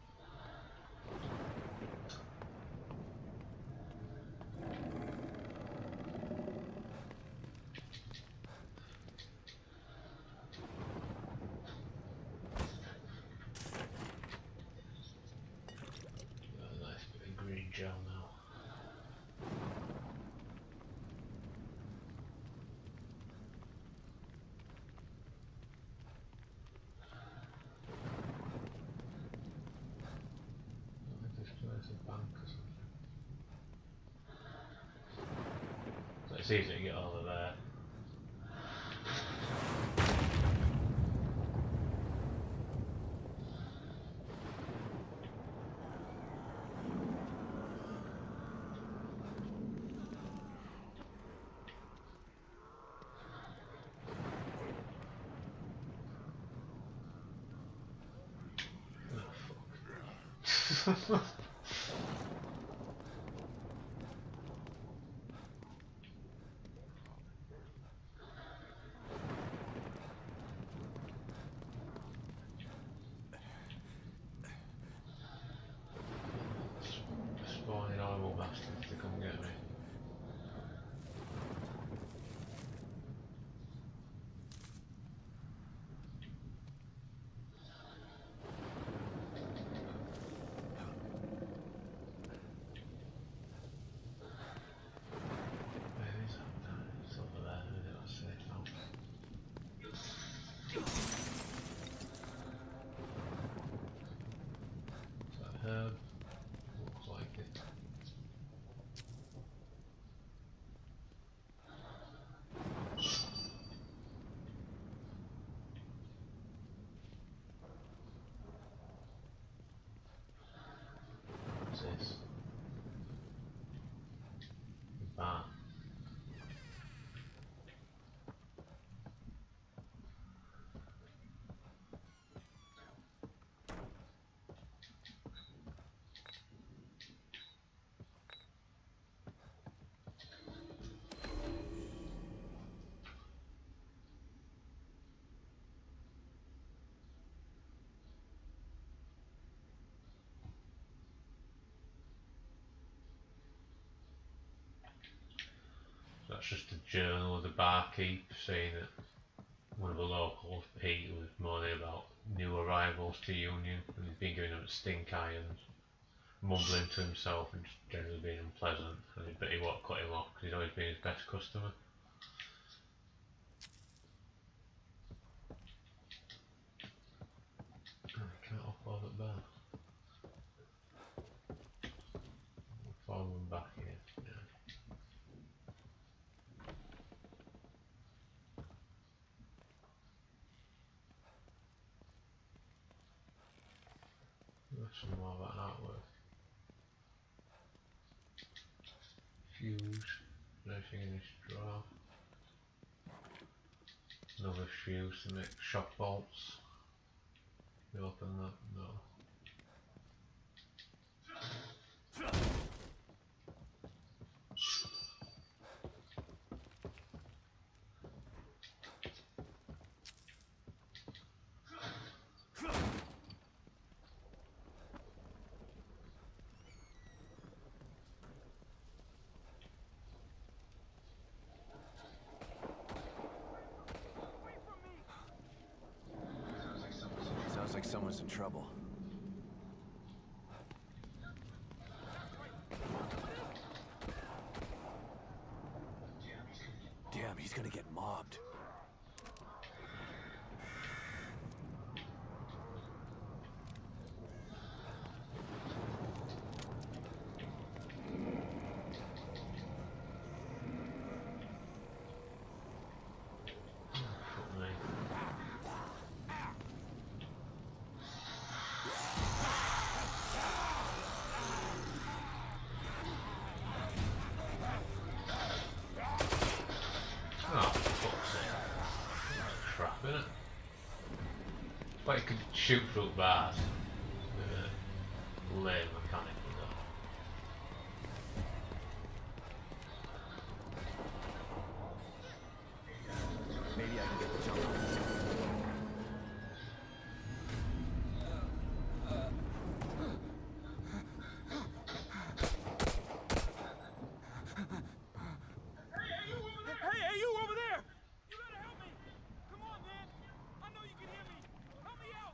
Gel now. I think this place is a bank or something. So it's easy to get over there. Spawning horrible bastards to come get me. that's just a journal of the barkeep saying that one of the locals, Pete, was moaning about new arrivals to Union and he's been giving them stink irons, mumbling to himself and just generally being unpleasant, but he won't cut him off because he's always been his best customer. I can't upload it there. I'll follow him back here. Yeah. There's some more of that artwork. Fuse. Anything in this drawer. Another fuse to make shock bolts. We open that? No. Sounds like someone's in trouble. Damn, he's gonna get mobbed. But it could shoot through bars. Lame mechanic though. Maybe I can get the jump on this. Hey, you over there! You gotta help me! Come on, man! I know you can hear me! Help me out!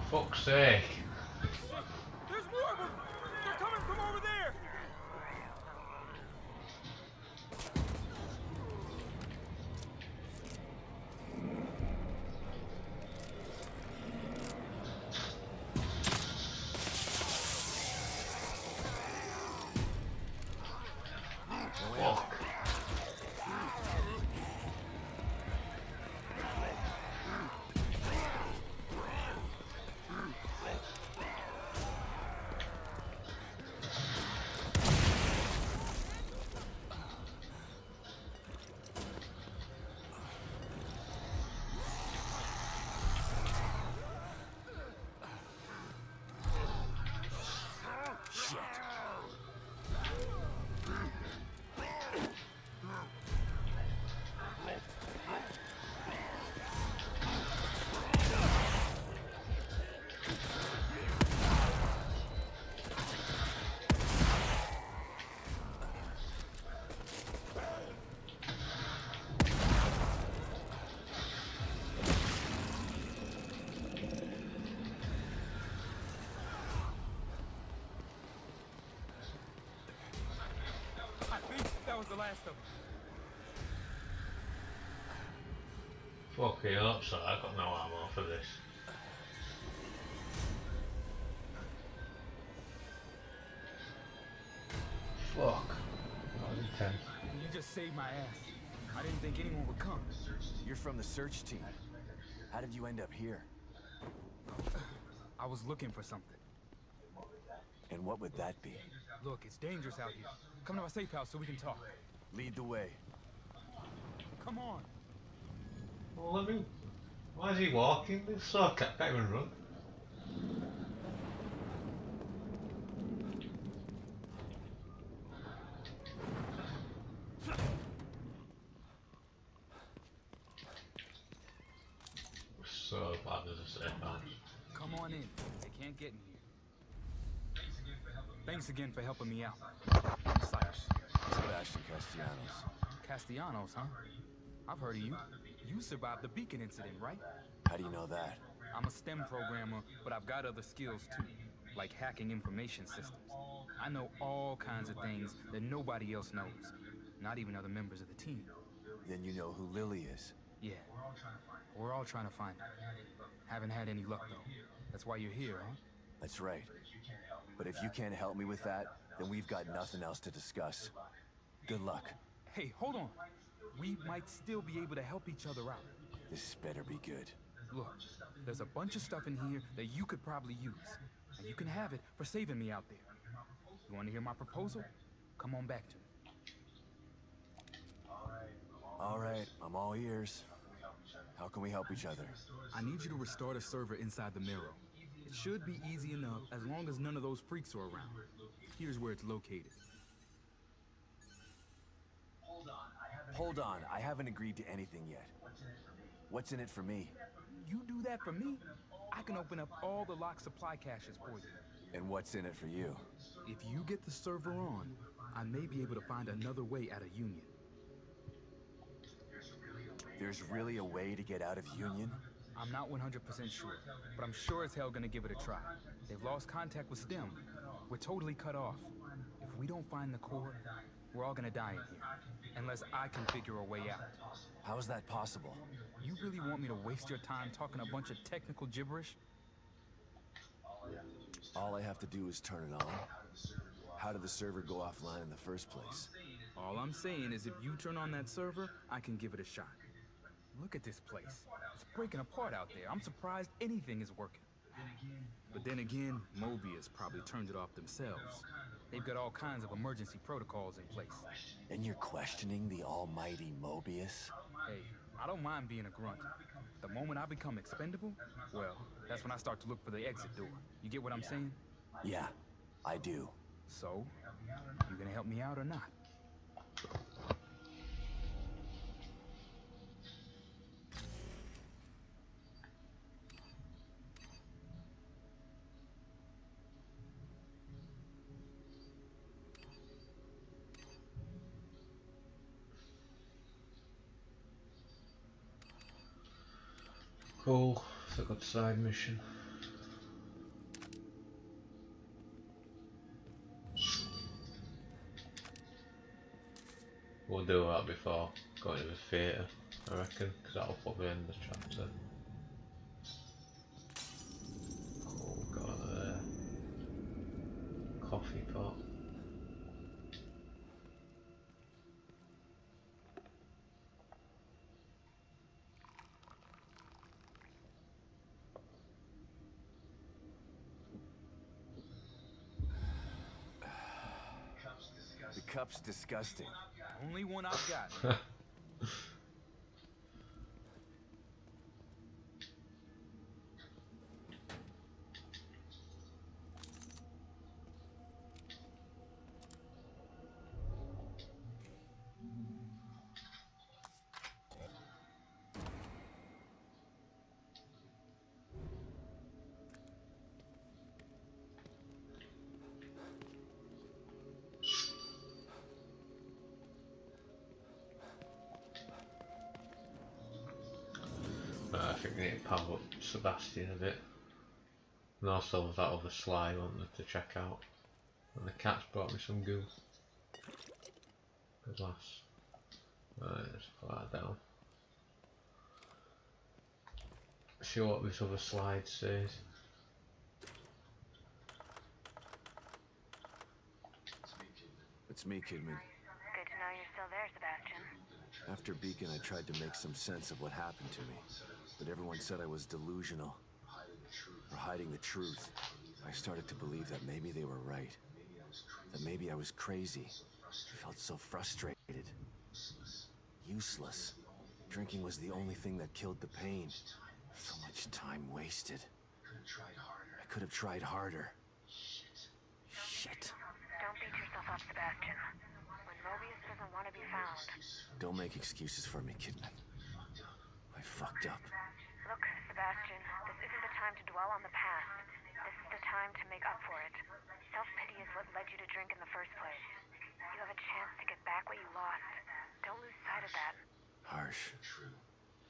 Fuck's sake. There's more of them! They're coming from over there! Fuck. last of them. Fucking up, so I've got no ammo for this. Fuck. That was intense. You just saved my ass. I didn't think anyone would come. You're from the search team. How did you end up here? I was looking for something. And what would that be? Look, it's dangerous out here. Come to my safe house so we can talk. Lead the way. Come on. Well, I mean, why is he walking? This so can't even run. So bad as a safe house. Come on in. They can't get in here. Thanks again for helping me out. Cyrus. Sebastian Castellanos. Castellanos, huh? I've heard of you. You survived the Beacon incident, right? How do you know that? I'm a STEM programmer, but I've got other skills too, like hacking information systems. I know all kinds of things that nobody else knows, not even other members of the team. Then you know who Lily is. Yeah, we're all trying to find her. Haven't had any luck though. That's why you're here, huh? That's right. But if you can't help me with that, then we've got nothing else to discuss. Good luck. Hey, hold on. We might still be able to help each other out. This better be good. Look, there's a bunch of stuff in here that you could probably use. And you can have it for saving me out there. You want to hear my proposal? Come on back to me. All right, I'm all ears. How can we help each other? I need you to restart a server inside the Mirror. It should be easy enough as long as none of those freaks are around. Here's where it's located. Hold on, I haven't agreed to anything yet. What's in it for me? You do that for me, I can open up all the locked supply caches for you. And what's in it for you? If you get the server on, I may be able to find another way out of Union. There's really a way to get out of Union? I'm not 100% sure, but I'm sure as hell gonna give it a try. They've lost contact with STEM. We're totally cut off. If we don't find the core, we're all gonna die in here. Unless I can figure a way out. How is that possible? You really want me to waste your time talking a bunch of technical gibberish? All I have to do is turn it on. How did the server go offline in the first place? All I'm saying is if you turn on that server, I can give it a shot. Look at this place. It's breaking apart out there. I'm surprised anything is working. But then again, Mobius probably turned it off themselves. They've got all kinds of emergency protocols in place. And you're questioning the almighty Mobius? Hey, I don't mind being a grunt. The moment I become expendable, well, that's when I start to look for the exit door. You get what I'm saying? Yeah, I do. So, you gonna help me out or not? Cool, it's a good side mission. We'll do that before going to the theatre, I reckon, because that'll probably end the chapter. Oh, we've got a coffee pot. The cup's disgusting. Only one I've got. I think we need to power up Sebastian a bit. And also that other slide I wanted to check out. And the cat's brought me some goo. Glass. Right, let's put that down. See what this other slide says. It's me, Kidman. Good to know you're still there, Sebastian. After Beacon, I tried to make some sense of what happened to me. But everyone said I was delusional. Or hiding the truth. I started to believe that maybe they were right. That maybe I was crazy. I felt so frustrated. Useless. Drinking was the only thing that killed the pain. So much time wasted. I could have tried harder. Shit. Don't beat yourself up, Sebastian. When Mobius doesn't want to be found. Don't make excuses for me, Kidman. I fucked up. Look, Sebastian, this isn't the time to dwell on the past. This is the time to make up for it. Self-pity is what led you to drink in the first place. You have a chance to get back what you lost. Don't lose sight of that. Harsh,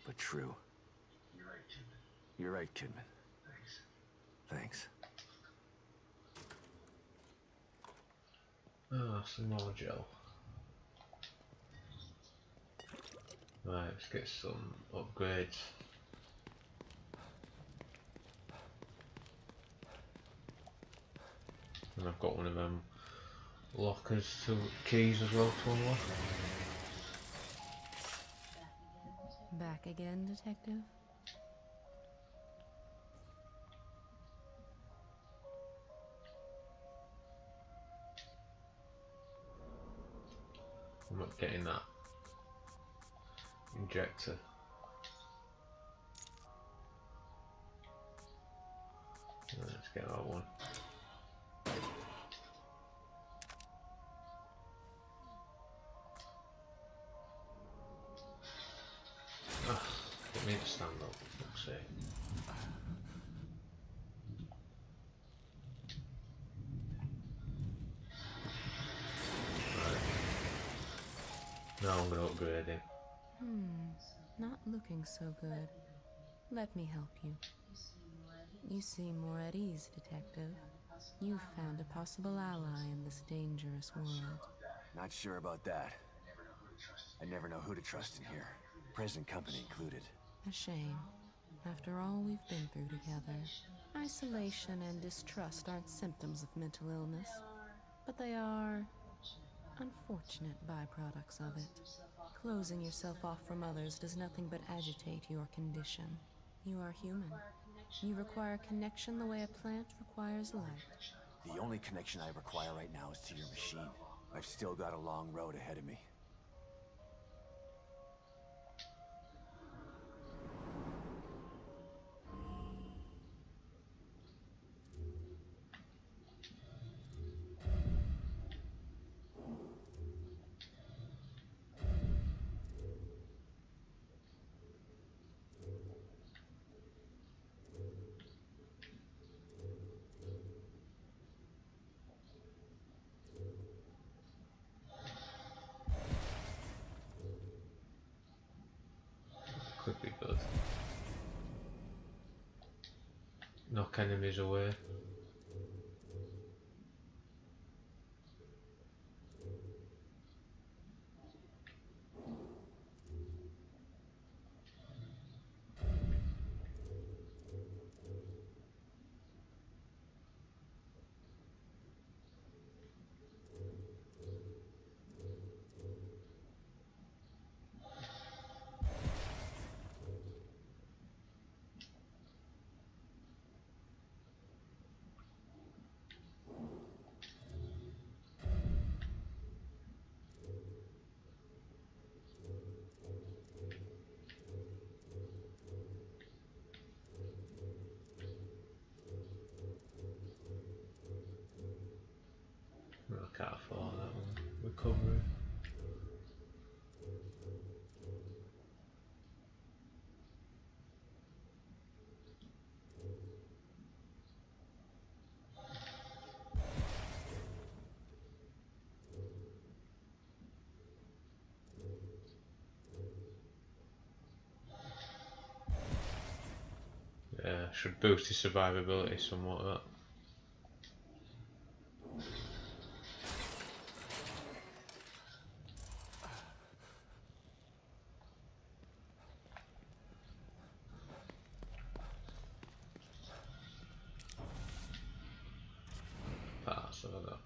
but true. You're right, Kidman. Thanks. Ah, some more gel. Right, let's get some upgrades. And I've got one of them lockers to keys as well to unlock. Back again, Detective? I'm not getting that injector. Let's get that one. Get me to stand up, for fuck's sake. Now I'm going to upgrade him. Not looking so good. Let me help you. You seem more at ease, Detective. You've found a possible ally in this dangerous world. Not sure about that. I never know who to trust in here. Present company included. A shame. After all we've been through together. Isolation and distrust aren't symptoms of mental illness, but they are unfortunate byproducts of it. Closing yourself off from others does nothing but agitate your condition. You are human. You require connection the way a plant requires light. The only connection I require right now is to your machine. I've still got a long road ahead of me. Could be good. Knock enemies away. I can't afford that one. Recovery. Yeah, should boost his survivability somewhat. That. stuff like that.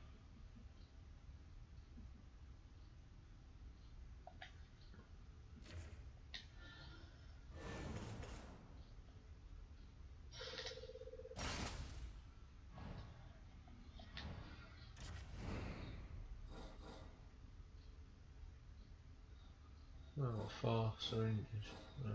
Oh, 4 syringes, right.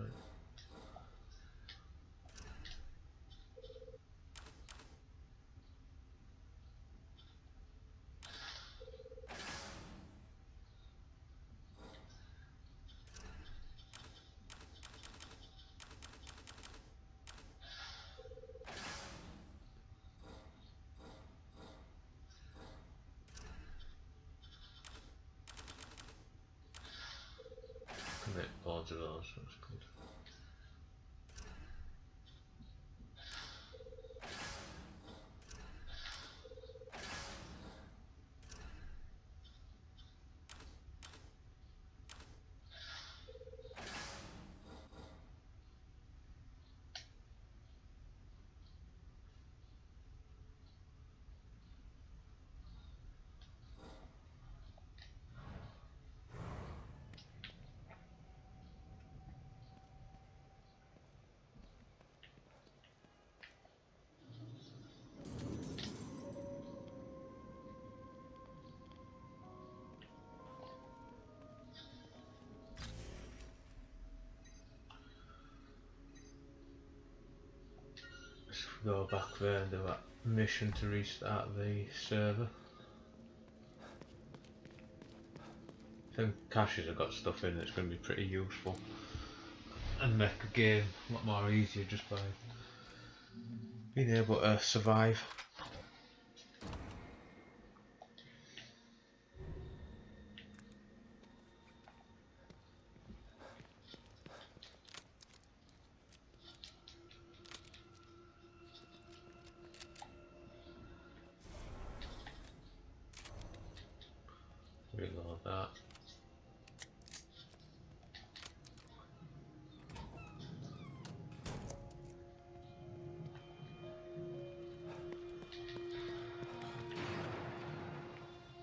Commit loads of those, that's good. Go back there and do that mission to restart the server. I think caches have got stuff in that's going to be pretty useful and make the game a lot more easier just by being able to survive. Reload that.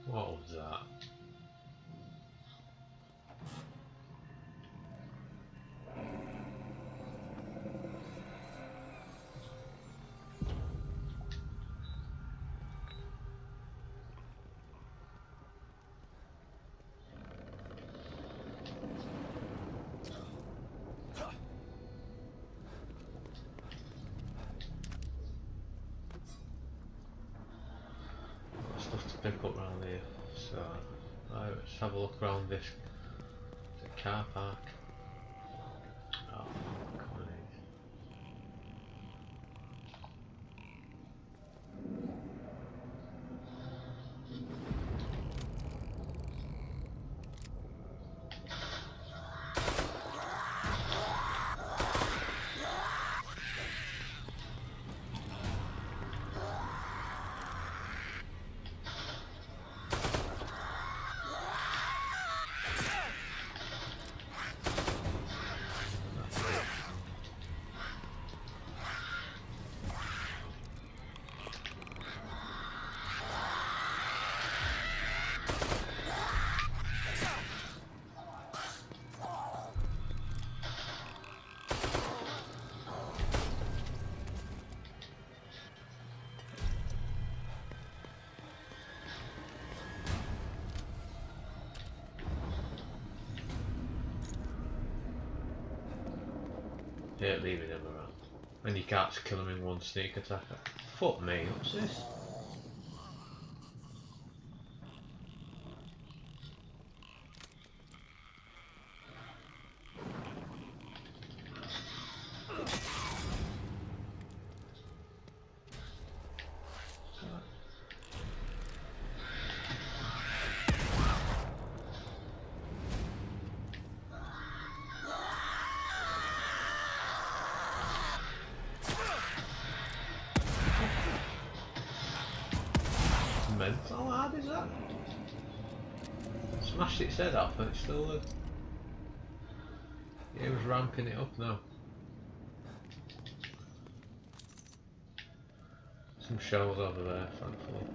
What was that? Stuff to pick up around here, so right, let's have a look around this car park. Oh, come on. Yeah, leaving him around. And you can't kill him in one sneak attack. Fuck me, what's this? Mental, how hard is that? Smashed its head off and it's still there. Yeah, it was ramping it up now. Some shells over there, thankfully.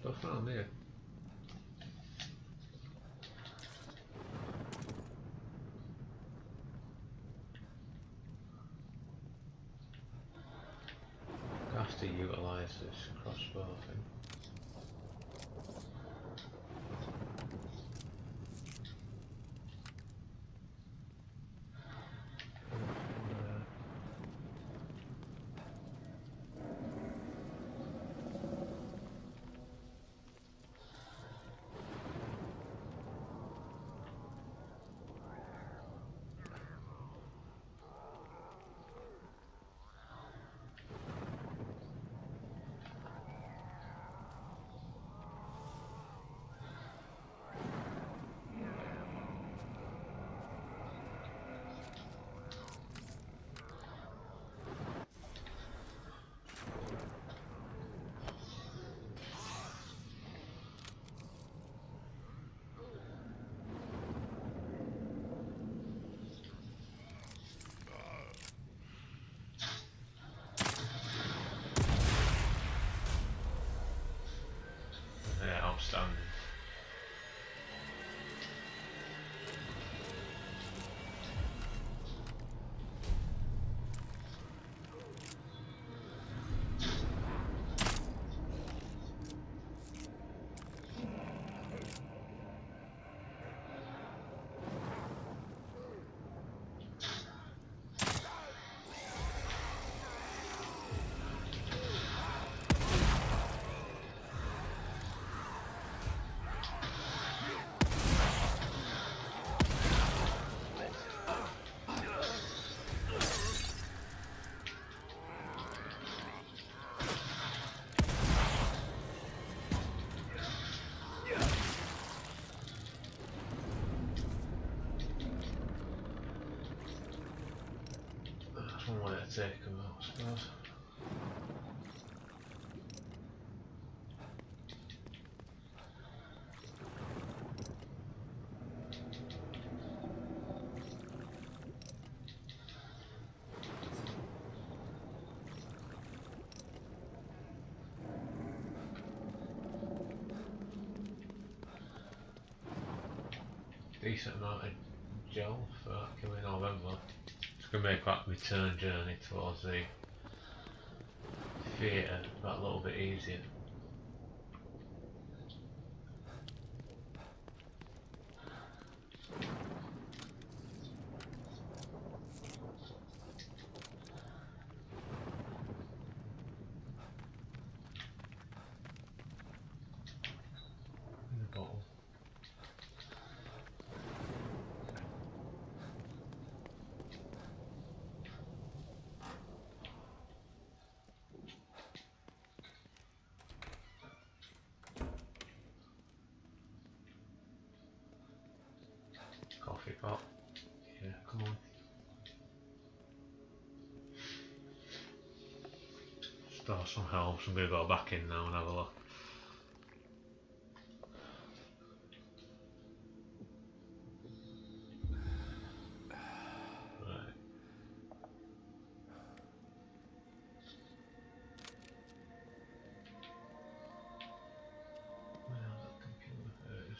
Stuff around here. I have to utilise this crossbow thing. Yeah, outstanding. That's one way to take them out, I suppose. Decent amount of gel for that killing all them though. It's going to make that return journey towards the theatre that little bit easier. In the bottle. Coffee pot. Yeah, come on. Store some herbs. I'm going to go back in now and have a look. Right. Where's that computer? There it is.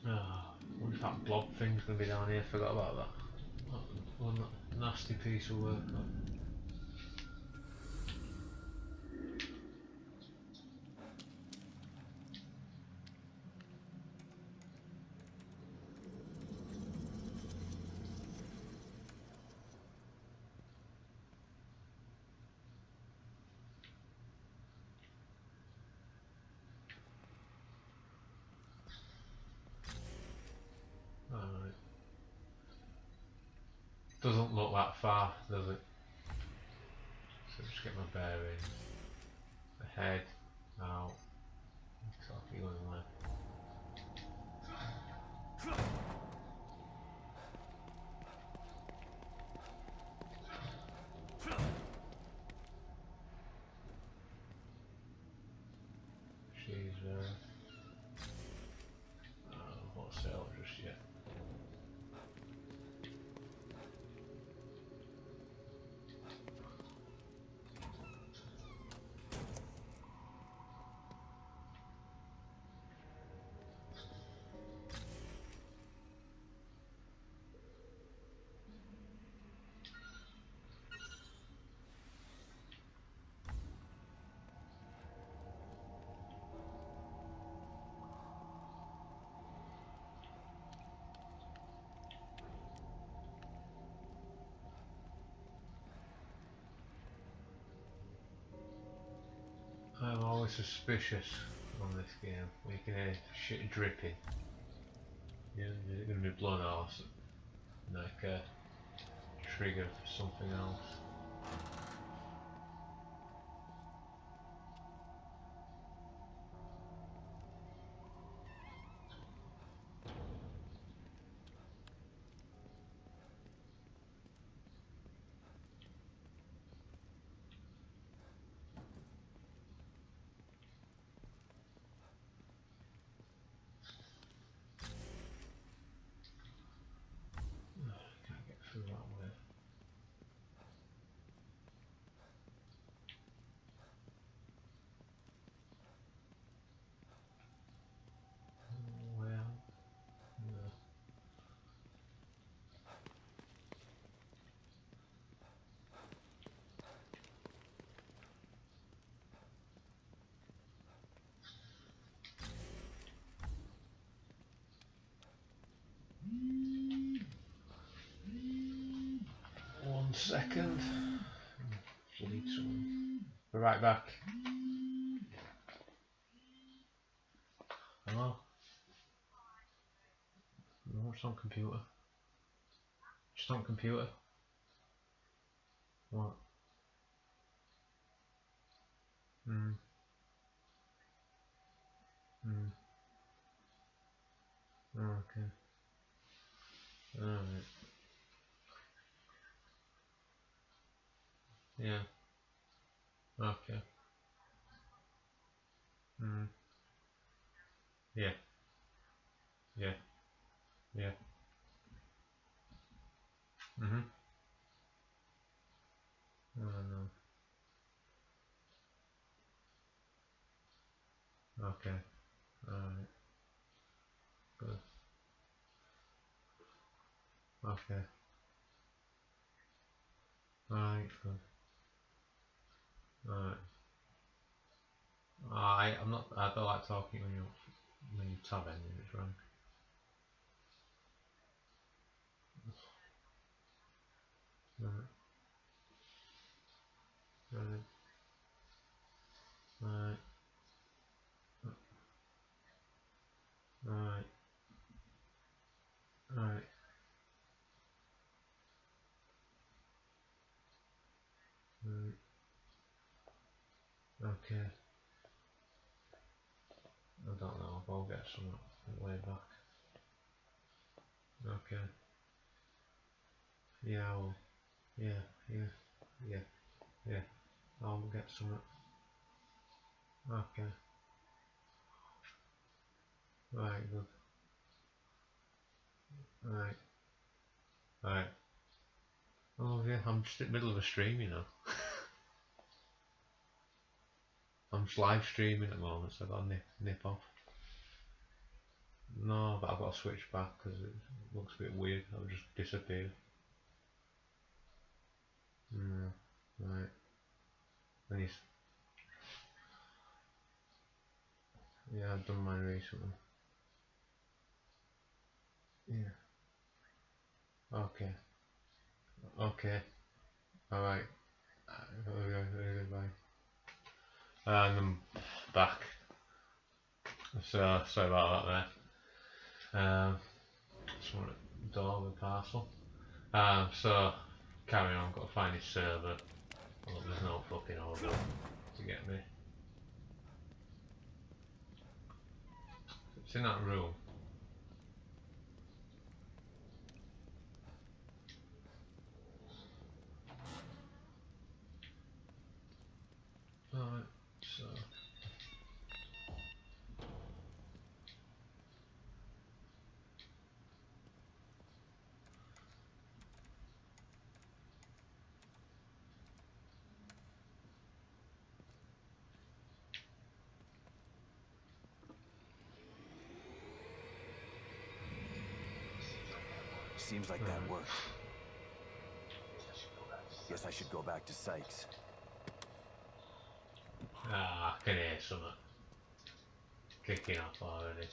Oh, I wonder if that blob thing's going to be down here. Forgot about that. One nasty piece of work. That. Alright. Doesn't look that far, does it? So just get my bearings. Ahead, out. Exactly going left. always suspicious on this game. You can hear shit dripping. Yeah, is it going to be blood or like a trigger for something else? Can't get through that way. Well, no. One second. Bloody someone. Be right back. Hello? No, it's on computer. Just on computer. What? Hmm. Hmm. Okay. Alright. Yeah. Okay. Hmm. Yeah. Yeah. Yeah. Mhm. Oh no. Okay. Alright. Good. Okay. Alright. Good. Alright. I'm not. I don't like talking when you tab ending. It's wrong. Right. Right. Right. Right. Right. Right. Okay. I don't know. I'll get some way back. Okay. Yeah. Well. Yeah. Yeah. Yeah. Yeah. I'll get some. Okay. Right. Good. Right. Right. Oh yeah. I'm just in the middle of a stream, you know. I'm just live streaming at the moment, so I've got to nip off. No, but I've got to switch back because it looks a bit weird. I'll just disappear. Right. And yeah, I've done mine recently. Yeah. Okay. Okay. Alright. Bye. And I'm back. So, sorry about that there. Just want to door with parcel. So, carry on, got to find his server. Oh, there's no fucking order to get me. It's in that room. Alright, so. Seems like that worked. Guess I should go back to Sykes. I can hear something kicking off already.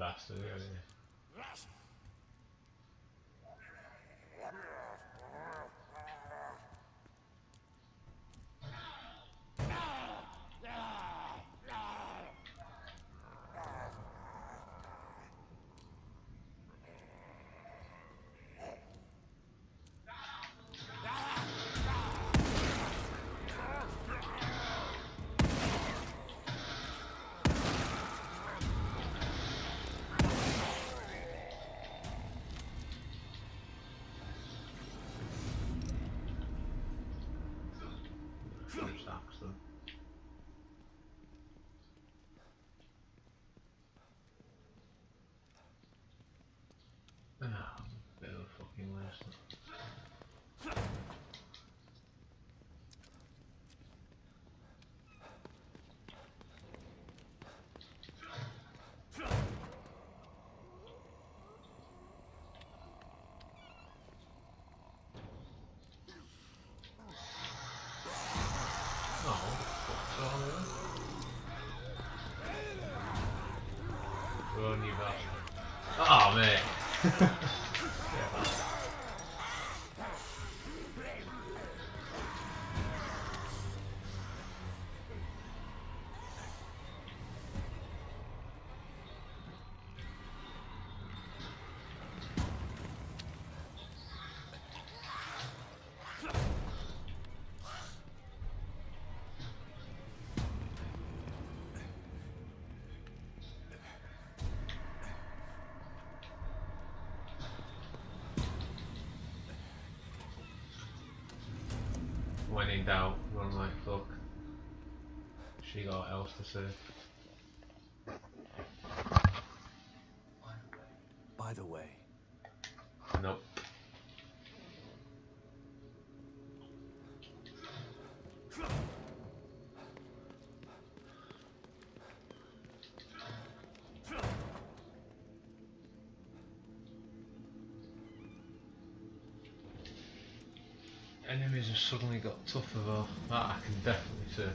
bastard, isn't he? First accident. Ah, bit of a fucking waste. Oh, what's all there? Run, you bastard. Oh, mate. When in doubt, run like fuck. She got what else to say. By the way, Nope. Enemies have suddenly got tougher though. That I can definitely say.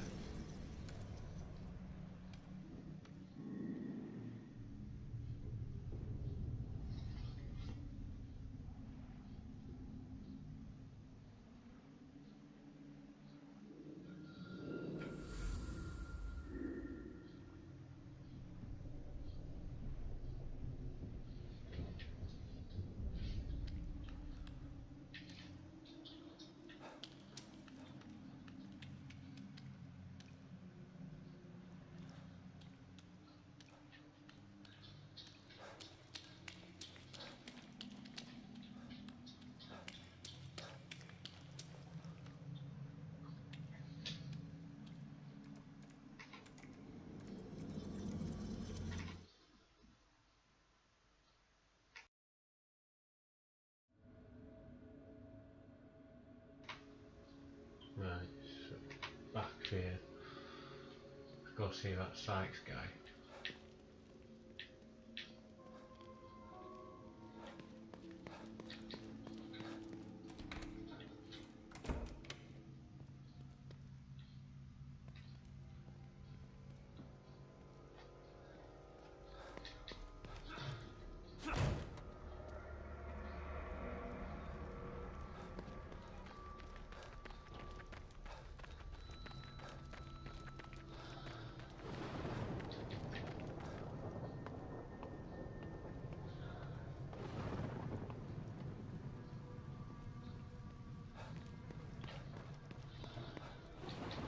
Right, so back here. Go see that Sykes guy.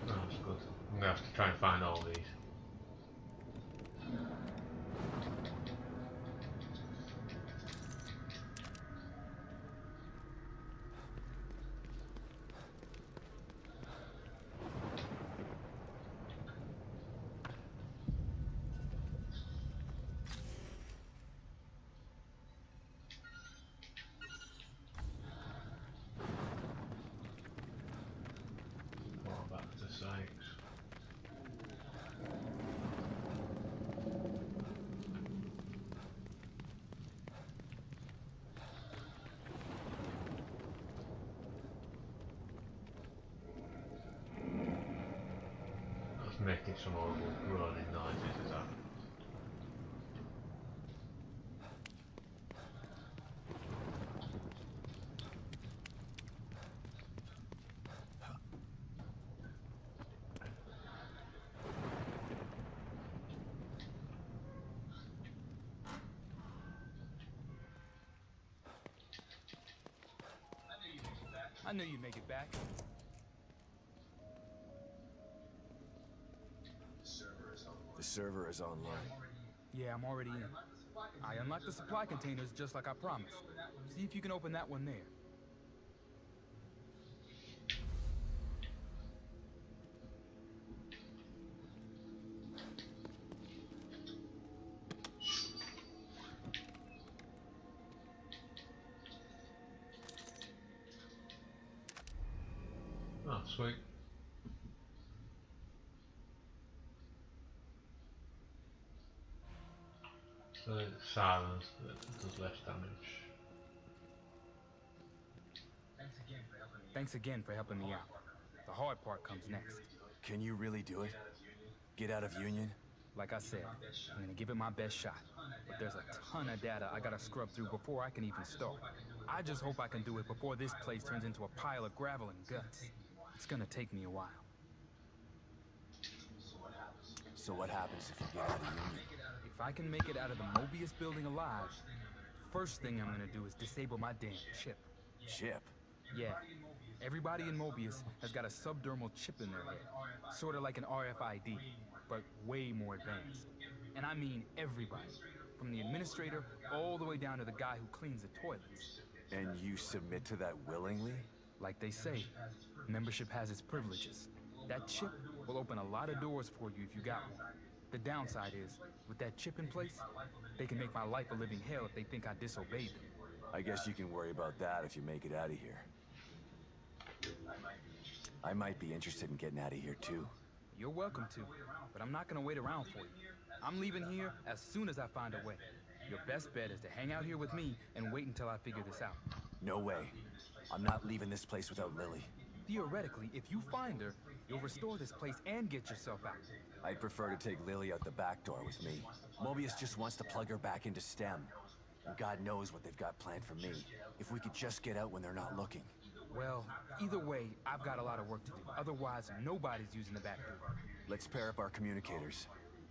Oh, that's good. I'm gonna have to try and find all these. More back to Sykes. That's making some horrible groaning noises, is that? I knew you'd make it back. The server is online. Yeah, I'm already in. I unlocked the supply containers just like I promised. See if you can open that one there. Oh, sweet. So it's silence that does less damage. Thanks again for helping me out. The hard part comes next. Can you really do it? Get out of Union? Like I said, I'm gonna give it my best shot. But there's a ton of data I gotta scrub through before I can even start. I just hope I can do it before this place turns into a pile of gravel and guts. It's gonna take me a while. So what happens if you get out of Union? If I can make it out of the Mobius building alive, first thing I'm gonna do is disable my damn chip. Chip? Yeah. Everybody in Mobius has got a subdermal chip in their head. Sort of like an RFID, but way more advanced. And I mean everybody. From the administrator all the way down to the guy who cleans the toilets. And you submit to that willingly? Like they say, membership has its privileges. That chip will open a lot of doors for you if you got one. The downside is, with that chip in place, they can make my life a living hell if they think I disobeyed them. I guess you can worry about that if you make it out of here. I might be interested in getting out of here too. You're welcome to, but I'm not gonna wait around for you. I'm leaving here as soon as I find a way. Your best bet is to hang out here with me and wait until I figure this out. No way. I'm not leaving this place without Lily. Theoretically, if you find her, you'll restore this place and get yourself out. I'd prefer to take Lily out the back door with me. Mobius just wants to plug her back into STEM. And God knows what they've got planned for me. If we could just get out when they're not looking. Well, either way, I've got a lot of work to do. Otherwise, nobody's using the back door. Let's pair up our communicators.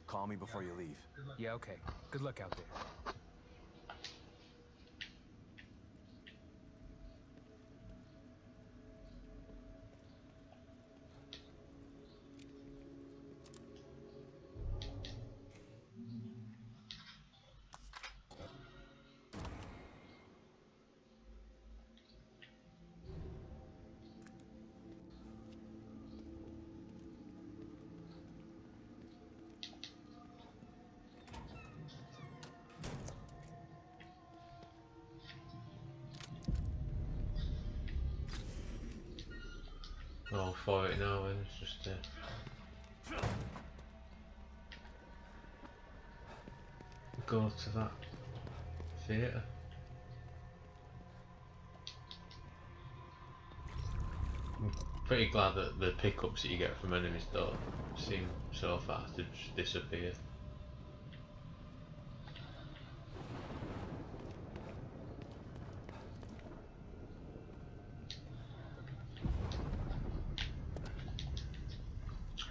Call me before you leave. Yeah, okay. Good luck out there. All for it now, and it's just go to that theatre. I'm pretty glad that the pickups that you get from enemies don't seem so fast to just disappear.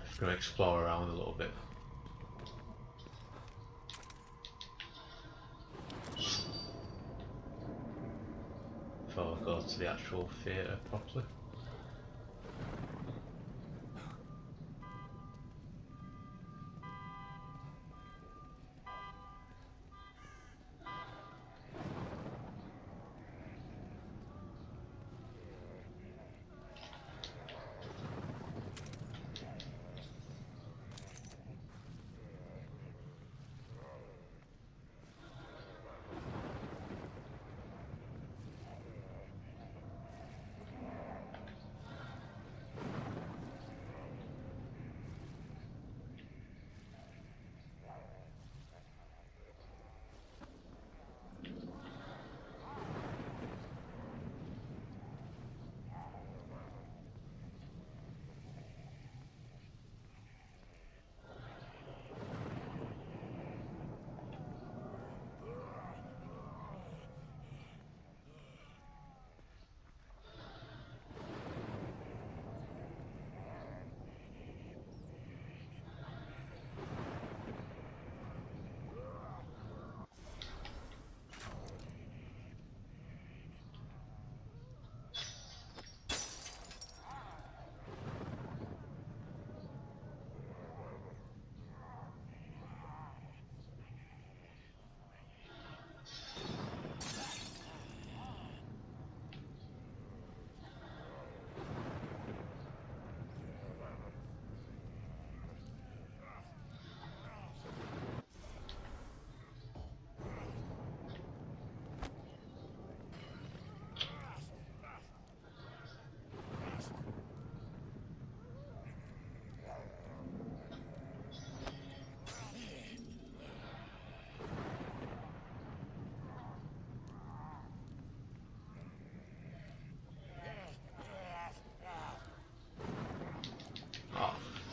Just gonna explore around a little bit. Before I go to the actual theatre properly.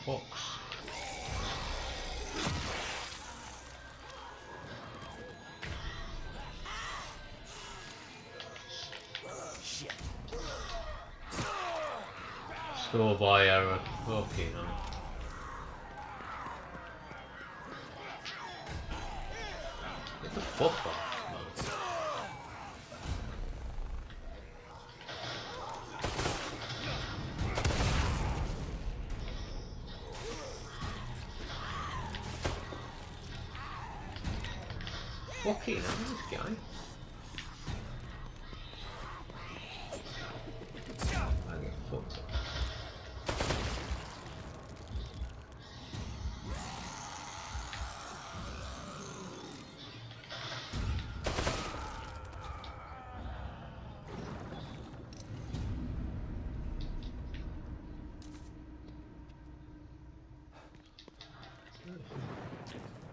Fox. Score by error. Okay, no. Get the fuck off, man. Fucking hell, this guy. I get fucked up.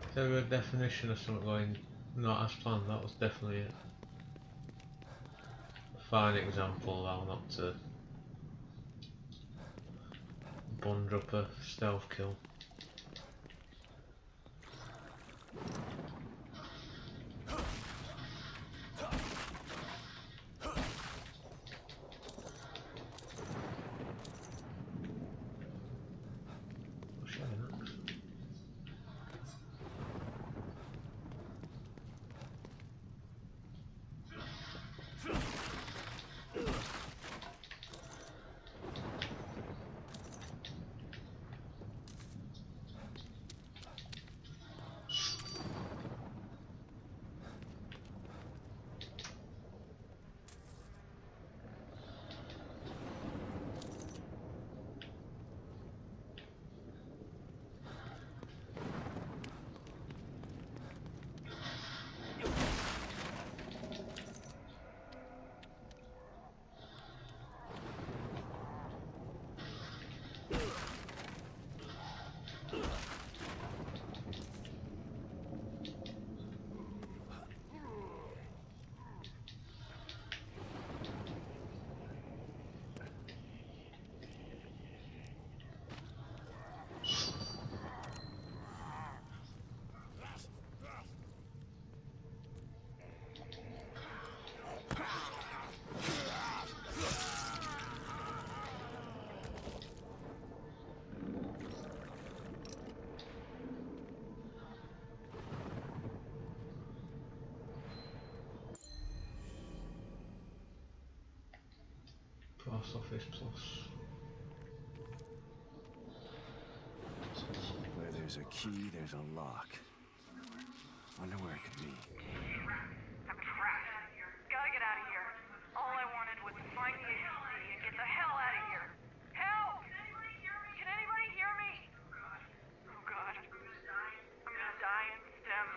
Is there a definition of something going not as planned? That was definitely it. A fine example of how not to bundle up a stealth kill. Post Office Plus. Where there's a key, there's a lock. Wonder where it could be. I'm trapped. Gotta get out of here. All I wanted was to find the APC and get the hell out of here. Help! Can anybody hear me? Oh god. I'm gonna die in STEM.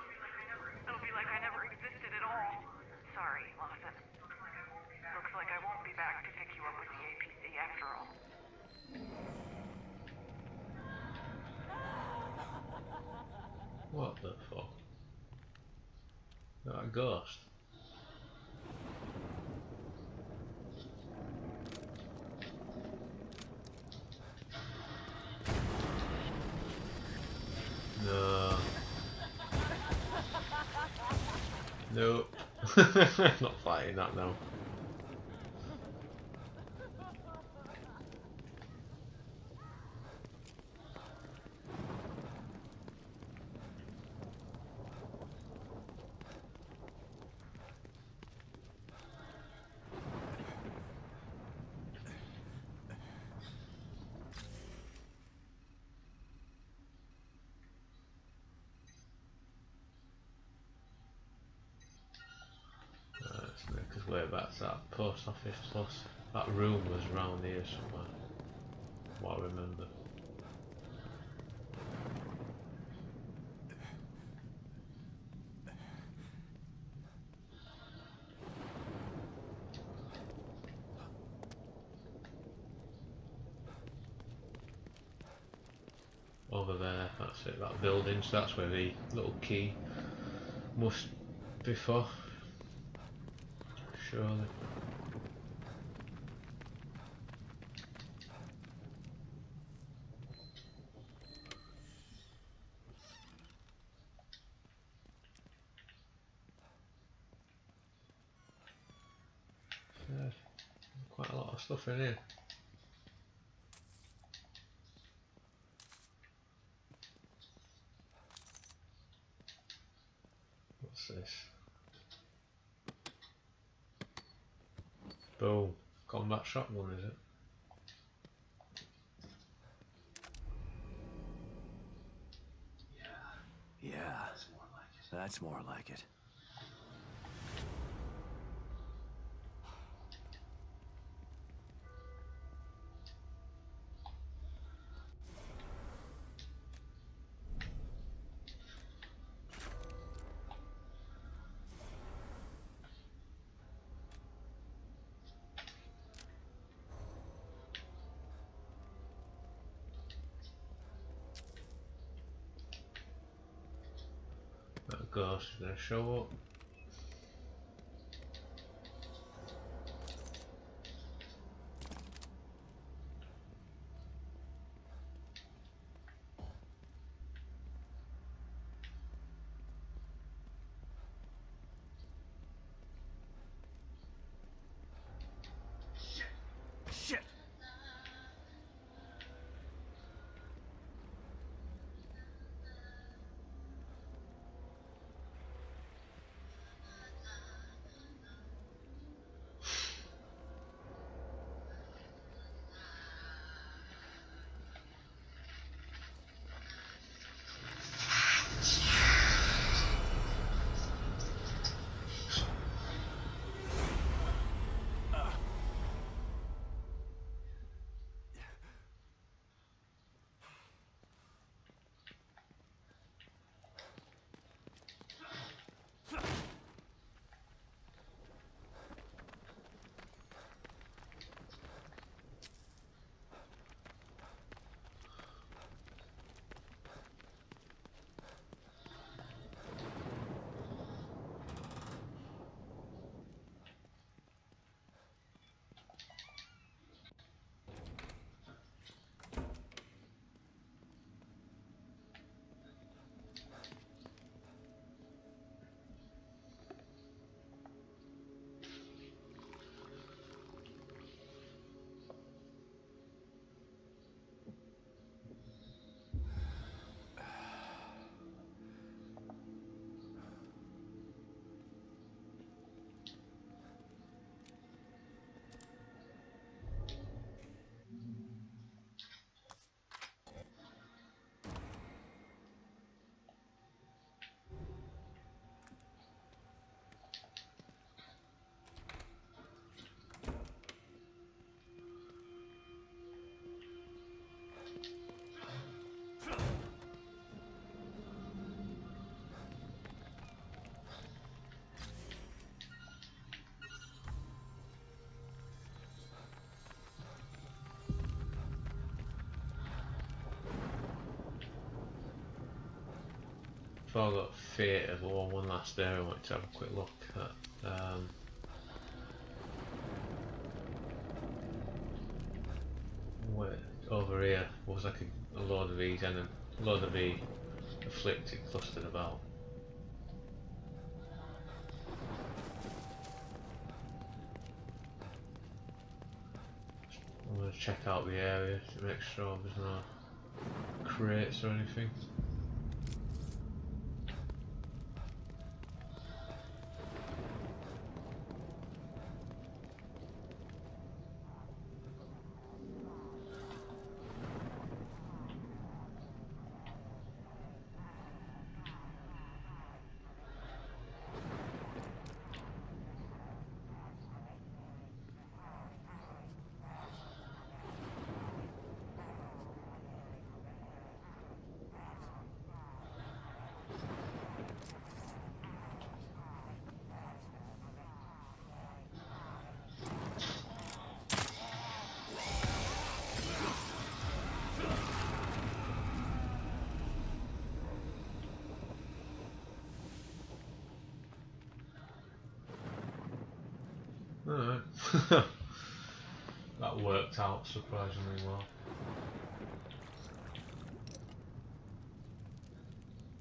It'll be like I never existed at all. Sorry, Lawson. Looks like I won't be back to pick you up with the APC after all. What the fuck? That a ghost? No. Nope. Not fighting that now. Because way back to that Post Office Plus, that room was around here somewhere. What I remember. Over there, that's it, that building, so that's where the little key must be for. Surely. stuff in here. What's this? Boom. Combat shotgun, is it? Yeah, that's more like it. That ghost is going to show up. Shit! Before I got Fate of War, one last area I wanted to have a quick look at. Where, over here was like a load of these and a load of the afflicted clustered about. I'm going to check out the area to make sure there's no crates or anything. Alright. That worked out surprisingly well.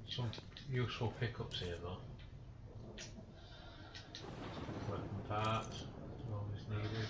Some useful pickups here though. Weapon parts, always needed.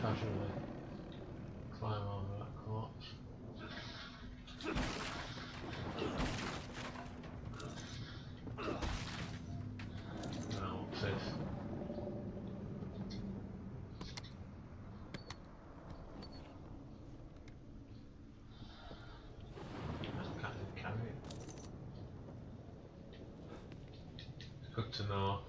Casually climb over that corpse. Now what's this? Can't even carry it. Good to know.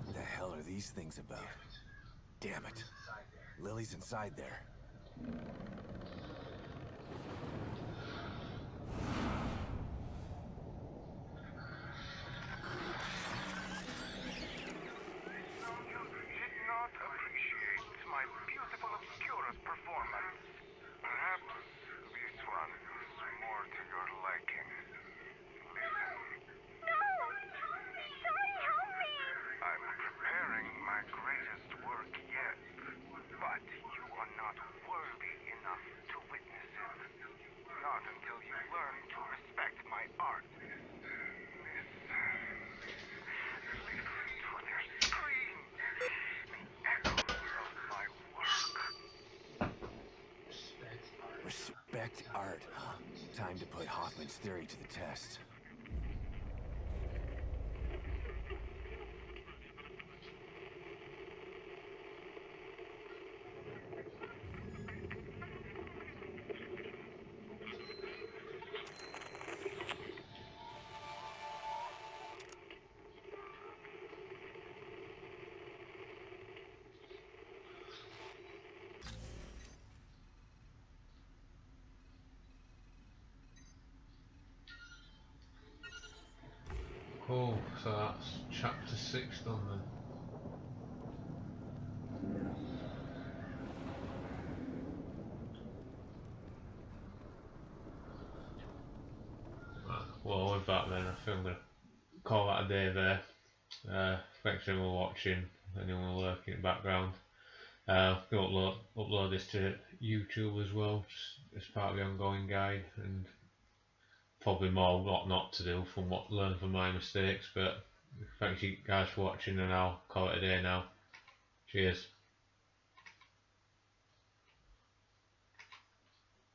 What the hell are these things about? Damn it. Lily's inside there. My beautiful Obscurus performance. Perhaps this one is more to your liking. No! Sorry, help me! I'm preparing my greatest work yet, but you are not worthy enough to witness it. Not until you learn to respect my art. Listen to their screams. My work. Respect art, huh? Time to put Hoffman's theory to the test. Cool, so that's chapter 6 done then. Right, well with that then, I think I'm going to call that a day there. Thanks everyone for watching, anyone lurking in the background. I'm going to upload this to YouTube as well, just as part of the ongoing guide, and probably more what not to do from what learn from my mistakes. But thanks you guys for watching, and I'll call it a day now. Cheers.